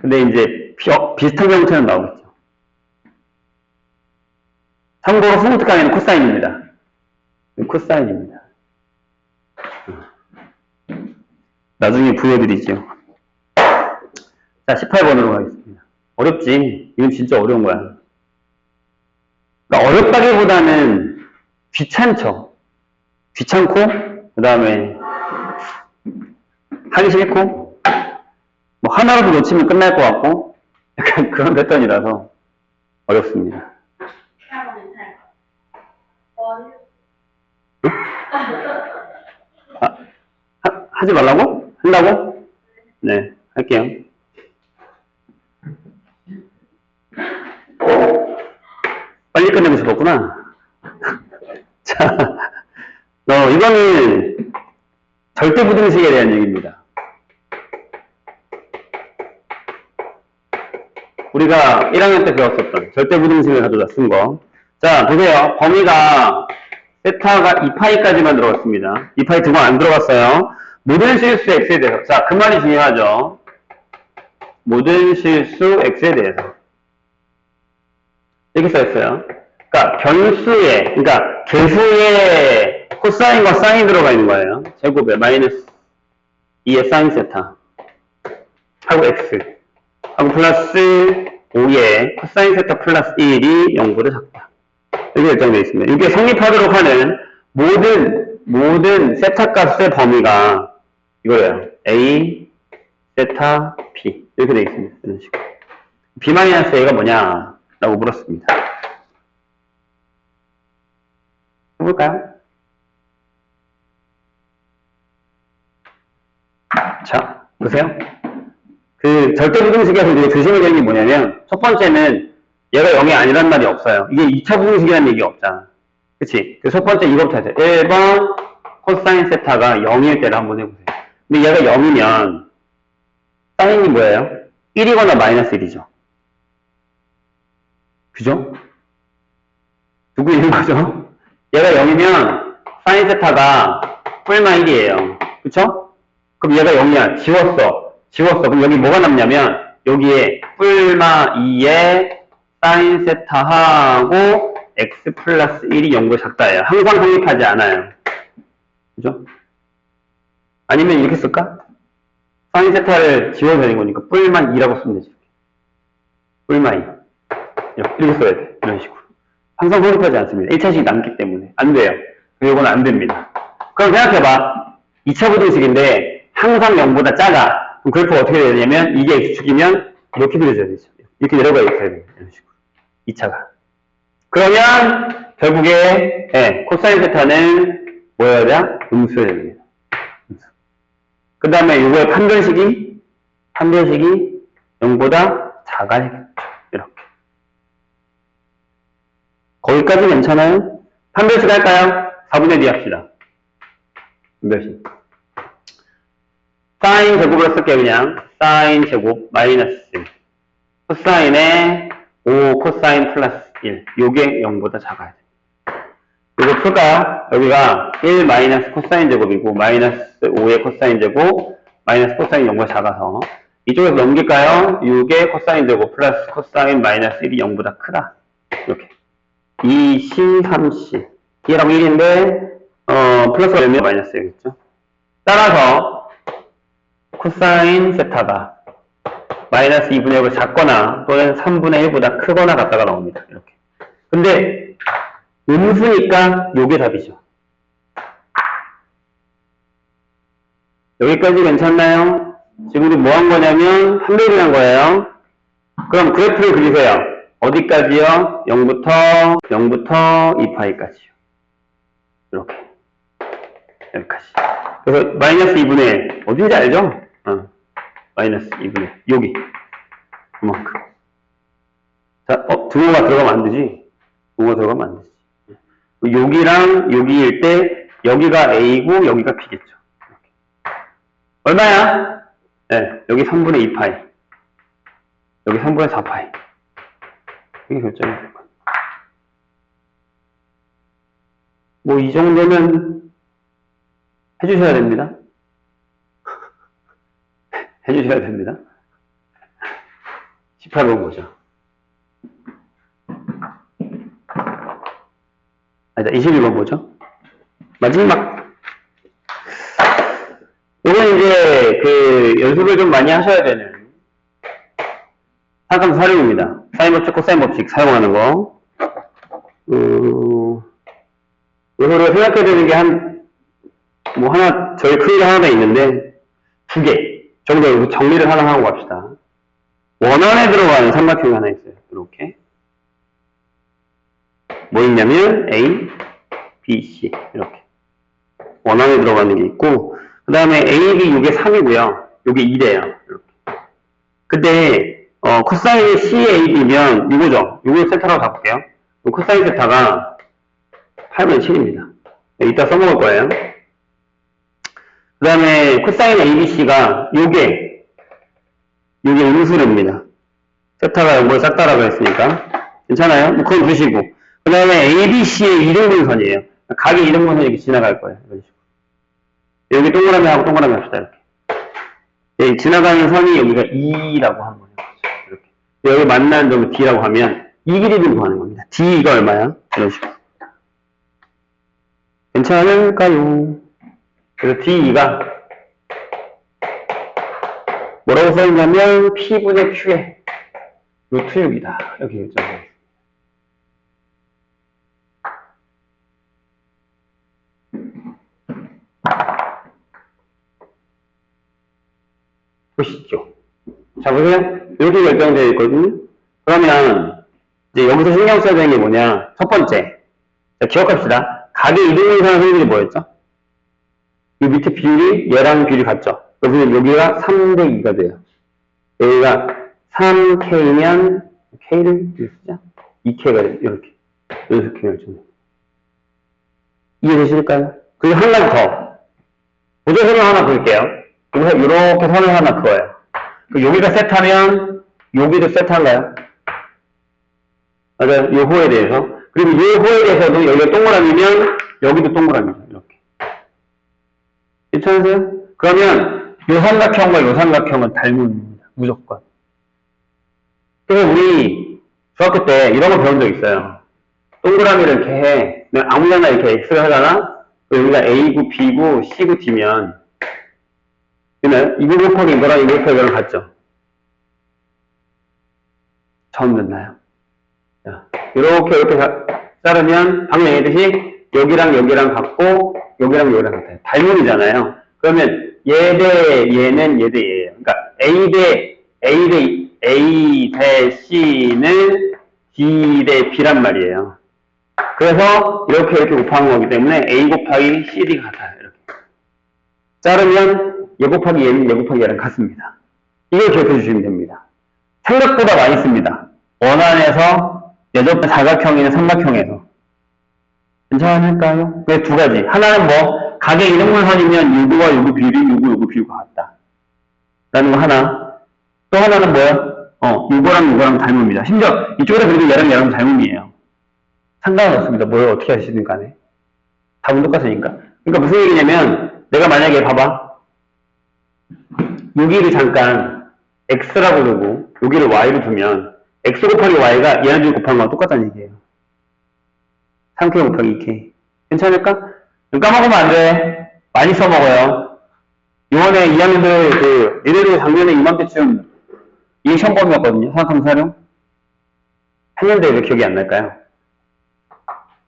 근데 이제 비슷한 형태는 나오겠죠. 참고로 수능 특강에는 코사인입니다. 코사인입니다. 나중에 보여드리죠. 자, 18번으로 가겠습니다. 어렵지? 이건 진짜 어려운 거야. 그러니까 어렵다기보다는 귀찮죠. 귀찮고, 그 다음에 하기 싫고, 뭐 하나라도 놓치면 끝날 것 같고, 약간 그런 패턴이라서 어렵습니다. 하지 말라고? 한다고? 네, 할게요. 빨리 끝내고 싶었구나. 자, 이거는 절대부등식에 대한 얘기입니다. 우리가 1학년 때 배웠었던 절대부등식을 가져다 쓴 거. 자, 보세요. 범위가 세타가 2파이까지만 들어갔습니다. 2파이 두 번 안 들어갔어요. 모든 실수 x에 대해서. 자, 그 말이 중요하죠. 모든 실수 x에 대해서. 이렇게 써있어요. 그러니까 변수에, 그러니까 개수에 코사인과 사인이 들어가 있는 거예요. 제곱에 마이너스 2의 사인 세타 하고 x 하고 플러스 5의 코사인 세타 플러스 1이 0보다 작다. 이렇게 결정되어 있습니다. 이게 성립하도록 하는 모든 세타 값의 범위가 이거예요. a 세타 b 이렇게 되어 있습니다. 이런 식으로. b-a가 뭐냐 라고 물었습니다. 해볼까요? 자, 보세요. 그 절대부등식에서 이제 조심해야 되는 게 뭐냐면, 첫 번째는 얘가 0이 아니란 말이 없어요. 이게 2차 부등식이라는 얘기가 없잖아. 그치? 그 첫 번째 이거부터 하죠. 1번 코사인 세타가 0일 때를 한번 해보세요. 근데 얘가 0이면 사인이 뭐예요? 1이거나 마이너스 1이죠. 그죠? 누구 있는 거죠? 얘가 0이면 사인 세타가 뿔마 1이에요. 그쵸? 그럼 얘가 0이야. 지웠어. 그럼 여기 뭐가 남냐면 여기에 뿔마 2에 사인 세타하고 x 플러스 1이 0보다 작다예요. 항상 성립하지 않아요. 그죠? 아니면 이렇게 쓸까? 사인 세타를 지워도 되는 거니까 뿔만 2라고 쓰면 되지. 뿔만 2. 이렇게 써야 돼. 이런 식으로. 항상 성립하지 않습니다. 1차식이 남기 때문에. 안 돼요. 이거는 안 됩니다. 그럼 생각해봐. 2차 부등식인데 항상 0보다 작아. 그럼 그래프가 어떻게 되냐면 이게 x축이면 이렇게 그려져야 되죠. 이렇게 내려가야 돼요. 이런 식으로. 2차가. 그러면 결국에 코사인 세타는 뭐여야 돼? 음수여야 됩니다. 그 다음에 요거의 판별식이 0보다 작아야겠죠. 이렇게. 거기까지 괜찮아요? 판별식 할까요? 4분의 D 합시다. 판별식. 사인 제곱으로 쓸게요, 그냥. 사인 제곱 마이너스 코사인에 5 코사인 플러스 1. 요게 0보다 작아야 돼. 이거 풀까요? 여기가 1 마이너스 코사인 제곱이고 마이너스 5의 코사인 제곱 마이너스 코사인 0보다 작아서 이쪽에서 넘길까요? 6의 코사인 제곱 플러스 코사인 마이너스 1이 0보다 크다. 이렇게 2C, 3C 2랑 1인데 플러스가 되면 마이너스겠죠. 따라서 코사인 세타가 마이너스 2분의 1보다 작거나 또는 3분의 1보다 크거나 같다가 나옵니다. 이렇게. 근데 음수니까 요게 답이죠. 여기까지 괜찮나요? 지금 우리 뭐 한 거냐면 판별을 한 거예요. 그럼 그래프를 그리세요. 어디까지요? 0부터 2파이까지요. 이렇게. 여기까지. 그래서 마이너스 2분의 1. 어딘지 알죠? 마이너스 2분의 1. 여기. 그만큼. 자, 등호가 들어가면 안 되지. 등호가 들어가면 안 되지. 여기랑 여기일 때 여기가 A고 여기가 B겠죠. 이렇게. 얼마야? 네, 여기 3분의 2파이. 여기 3분의 4파이. 이게 결정이 될 거예요. 뭐 이 정도면 해주셔야 됩니다. 해주셔야 됩니다. 18번 보죠. 아니다, 21번 보죠. 마지막. 이건 이제 그 연습을 좀 많이 하셔야 되는 삼각함수 활용입니다. 사인 법칙, 코사인 법칙 사용하는 거. 이거를 생각해야 되는 게 하나, 저희 크기가 하나 있는데, 2개 정도 정리를 하나 하고 갑시다. 원안에 들어가는 삼각형이 하나 있어요. 이렇게. 뭐 있냐면, A, B, C. 이렇게. 원안에 들어가는 게 있고, 그 다음에 A, B, 요게 3이고요. 요게 2래요. 이렇게. 근데, 코사인 CAB면, 이거죠. 요걸 세타라고 잡을게요. 코사인 세타가 8분의 7입니다. 이따 써먹을 거예요. 그 다음에 코사인 ABC가 요게 음수입니다. 세타가 0보다 작다라고 했으니까. 괜찮아요? 그건 두시고. 그 다음에 ABC의 이등분선이에요. 각의 이등분선이 이렇게 지나갈 거예요. 이런 식으로. 여기 동그라미 하고 동그라미 합시다. 이렇게. 여기 지나가는 선이 여기가 2라고 한번 해보죠. 이렇게. 여기 만나는 점을 D라고 하면 이 길이를 구하는 겁니다. D가 얼마야? 이런 식으로. 괜찮을까요? 그래서 D2가 뭐라고 써있냐면 P분의 Q의 루트 6이다. 이렇게 결정해요. 보시죠. 자, 보세요. 이렇게 결정되어 있거든요. 그러면 이제 여기서 신경 써야 되는 게 뭐냐? 첫 번째. 자, 기억합시다. 각의 이등분선의 성질이 뭐였죠? 이 밑에 비율이 얘랑 비율이 같죠? 그래서 여기가 3대 2가 돼요. 여기가 3K면 K를 쓰자. 2K가 돼요. 이렇게. 이렇게 결정돼요. 이해되실까요? 그리고 한 가지 더. 보조선을 하나 그릴게요. 여기서 이렇게 선을 하나 그어요. 여기가 세타면 여기도 세타인가요? 맞아요. 이 호에 대해서. 그리고 이 호에 대해서도 여기가 동그라미면 여기도 동그라미죠. 이렇게. 괜찮으세요? 그러면 이 삼각형과 이 삼각형은 닮습니다. 무조건. 그래서 우리 중학교 때 이런 거 배운 적 있어요. 동그라미를 이렇게 해. 아무데나 이렇게 X를 하잖아? 여기가 A구, B구, C구, D면 그러면 이거 곱하기 이거랑 이거 곱하기 이거랑 같죠? 처음 듣나요? 자, 이렇게 자르면 방금 얘기했듯이 여기랑 여기랑 같고 여기랑 여기랑 같아요. 닮음이잖아요. 그러면 얘 대 얘는 얘 대 얘예요. 그러니까 A 대 C는 D 대 B란 말이에요. 그래서 이렇게 곱한 거기 때문에 A 곱하기 CD가 같아요. 이렇게. 자르면 얘 곱하기 얘는 얘 곱하기 얘랑 같습니다. 이걸 기억해 주시면 됩니다. 생각보다 많이 씁니다. 원안에서 여덟 사각형이나 삼각형에서. 괜찮을까요? 그 두 가지. 하나는 뭐 각의 이등분선이면 요구와 요구 비율이 요구 비율과 같다. 라는 거 하나. 또 하나는 뭐야? 요거랑 요거랑 닮음이다. 심지어 이쪽에서 그리고 얘랑 닮음이에요. 상관은 없습니다. 뭘 어떻게 하시든 간에. 답은 똑같으니까. 그러니까 무슨 얘기냐면 내가 만약에 봐봐. 여기를 잠깐 x라고 두고 여기를 y로 두면 x 곱하기 y가 얘네들 곱한 거랑 똑같다는 얘기예요. 3k 곱하기 2k. 괜찮을까? 까먹으면 안 돼. 많이 써먹어요. 이번에 2학년들 얘네들 작년에 이맘때쯤 이 시험 범위였거든요. 산학탐사령. 했는데 왜 기억이 안 날까요?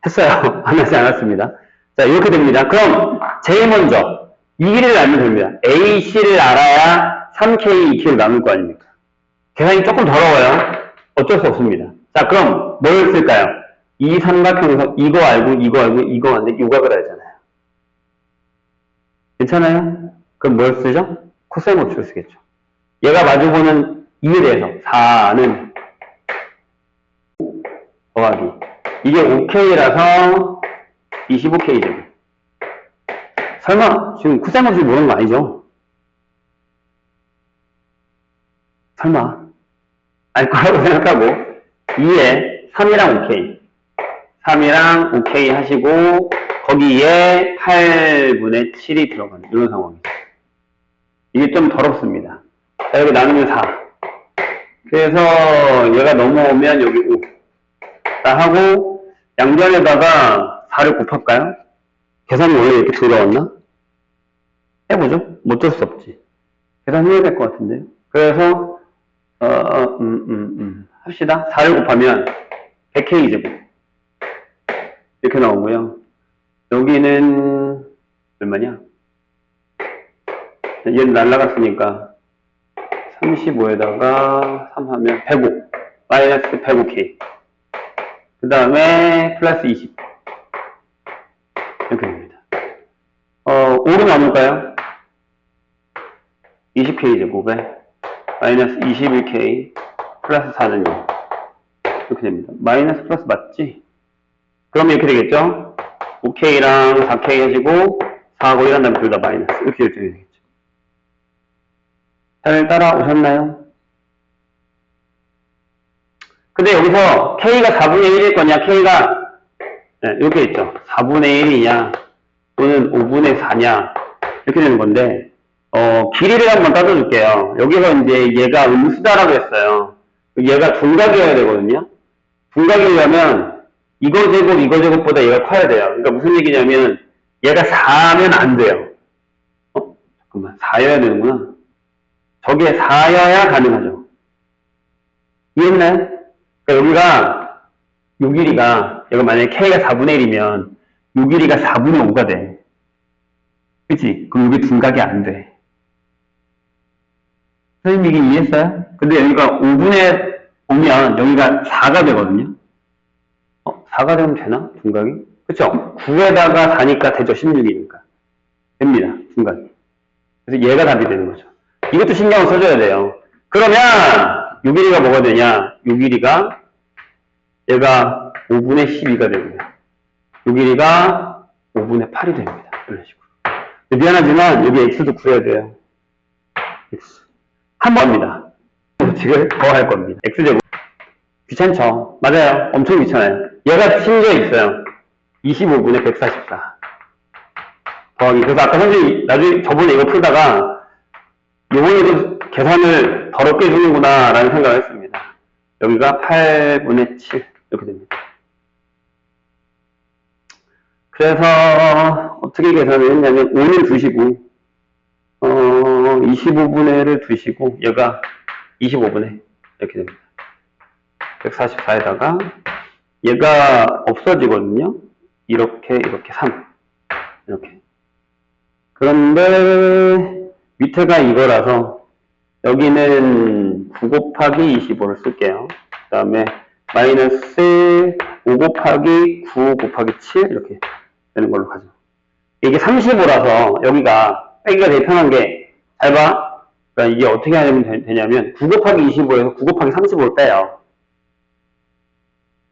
했어요. 안 하지 않았습니다. 자, 이렇게 됩니다. 그럼 제일 먼저 이 길이를 알면 됩니다. AC를 알아야 3K, 2K를 나눌 거 아닙니까? 계산이 조금 더러워요. 어쩔 수 없습니다. 자, 그럼 뭘 쓸까요? 이 삼각형에서 이거 알고 이거 안돼 요각을 알잖아요. 괜찮아요? 그럼 뭘 쓰죠? 코사인 법칙을 쓰겠죠. 얘가 마주보는 2에 대해서 4는 더하기 이게 5K라서 25K죠. 설마 지금 코사인 법칙 모르는 거 아니죠? 설마 알 거라고 생각하고 2에 3이랑 5K 3이랑 5K 하시고 거기에 8분의 7이 들어가는 이런 상황이죠. 이게 좀 더럽습니다. 자, 여기 나누면 4. 그래서 얘가 넘어오면 여기 5. 자, 하고 양변에다가 4를 곱할까요? 계산이 원래 이렇게 들어왔나? 해보죠. 못 줄 수 없지. 계산해야 될 것 같은데요. 그래서 합시다. 4를 곱하면 100K 제곱 이렇게 나오고요. 여기는 얼마냐? 얘는 날라갔으니까 35에다가 3 하면 105 마이너스 105K 그 다음에 플러스 20 이렇게 됩니다. 5로 나눌까요? 20K 제곱에 마이너스 21K 플러스 4는 0 이렇게 됩니다. 마이너스 플러스 맞지? 그럼 이렇게 되겠죠? 5K랑 4K 해주고 4하고 1 한 다음에 둘 다 마이너스 이렇게 되겠죠. 잘 따라오셨나요? 근데 여기서 K가 4분의 1일 거냐 K가 이렇게 있죠. 4분의 1이냐 또는 5분의 4냐 이렇게 되는 건데 길이를 한번 따져줄게요. 여기서 이제 얘가 음수다라고 했어요. 얘가 둔각이어야 되거든요. 둔각이려면 이거 제곱보다 얘가 커야 돼요. 그러니까 무슨 얘기냐면 얘가 4면 안 돼요. 잠깐만 4여야 되는구나. 저게 4여야 가능하죠. 이해했나요? 그러니까 요 길이가 얘가 만약에 K가 4분의 1이면 요 길이가 4분의 5가 돼. 그치? 그럼 이게 둔각이 안 돼. 선생님 이게 이해했어요? 근데 여기가 5분의 5면 여기가 4가 되거든요. 4가 되면 되나? 둔각이? 그쵸? 9에다가 4니까 되죠. 16이니까. 됩니다. 둔각이. 그래서 얘가 답이 되는 거죠. 이것도 신경을 써줘야 돼요. 그러면 요 길이가 뭐가 되냐? 요 길이가 얘가 5분의 12가 되고요. 요 길이가 5분의 8이 됩니다. 이런 식으로. 미안하지만 여기 x도 구해야 돼요. x. 한 번입니다. 지금 더 할 겁니다. x제곱. 귀찮죠? 맞아요. 엄청 귀찮아요. 얘가 심지어 있어요. 25분의 144. 더하기. 그래서 아까 선생님이 나중에 저번에 이거 풀다가 요번에도 계산을 더럽게 해주는구나 라는 생각을 했습니다. 여기가 8분의 7 이렇게 됩니다. 그래서 어떻게 계산을 했냐면 5는 두시고 25분의를 두시고 얘가 25분의 이렇게 됩니다. 144에다가 얘가 없어지거든요. 이렇게 3 이렇게. 그런데 밑에가 이거라서 여기는 9 곱하기 25를 쓸게요. 그 다음에 마이너스 5 곱하기 9 곱하기 7 이렇게 되는 걸로 가죠. 이게 35라서 여기가 빼기가 되게 편한 게, 잘 봐. 그러니까 이게 어떻게 하면 되냐면 9 곱하기 25에서 9 곱하기 35를 빼요.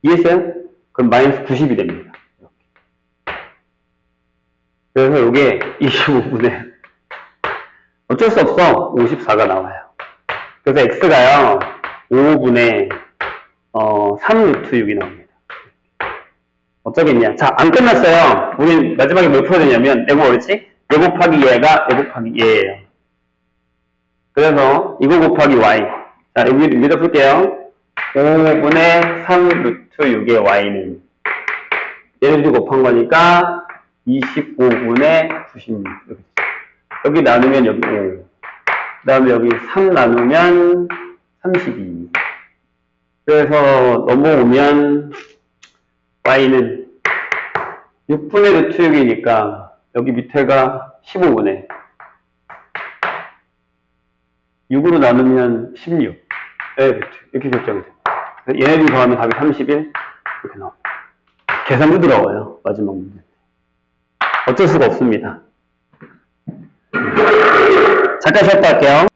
이해했어요? 그럼 마이너스 90이 됩니다. 그래서 이게 25분의 어쩔 수 없어 54가 나와요. 그래서 x가요 5분의 3루트 6이 나옵니다. 어쩌겠냐. 자, 안 끝났어요. 우리 마지막에 뭘 풀어야 되냐면 이거 뭐였지? 얘 곱하기 얘가 얘 곱하기 얘예요. 그래서 이거 곱하기 y. 자, 여기 밑에 풀게요. 5분의 3루트 6의 y는 얘를 두 곱한 거니까 25분의 96. 여기 나누면 여기 5. 그 다음에 여기 3 나누면 32. 그래서 넘어오면 y는 6분의 루트 6이니까 여기 밑에가 15분의 6으로 나누면 16. 네, 이렇게 결정이 됩니다. 얘네들 더하면 답이 31. 이렇게 나옵니다. 계산 부드러워요. 마지막 문제. 어쩔 수가 없습니다. 잠깐 쉬었다 할게요.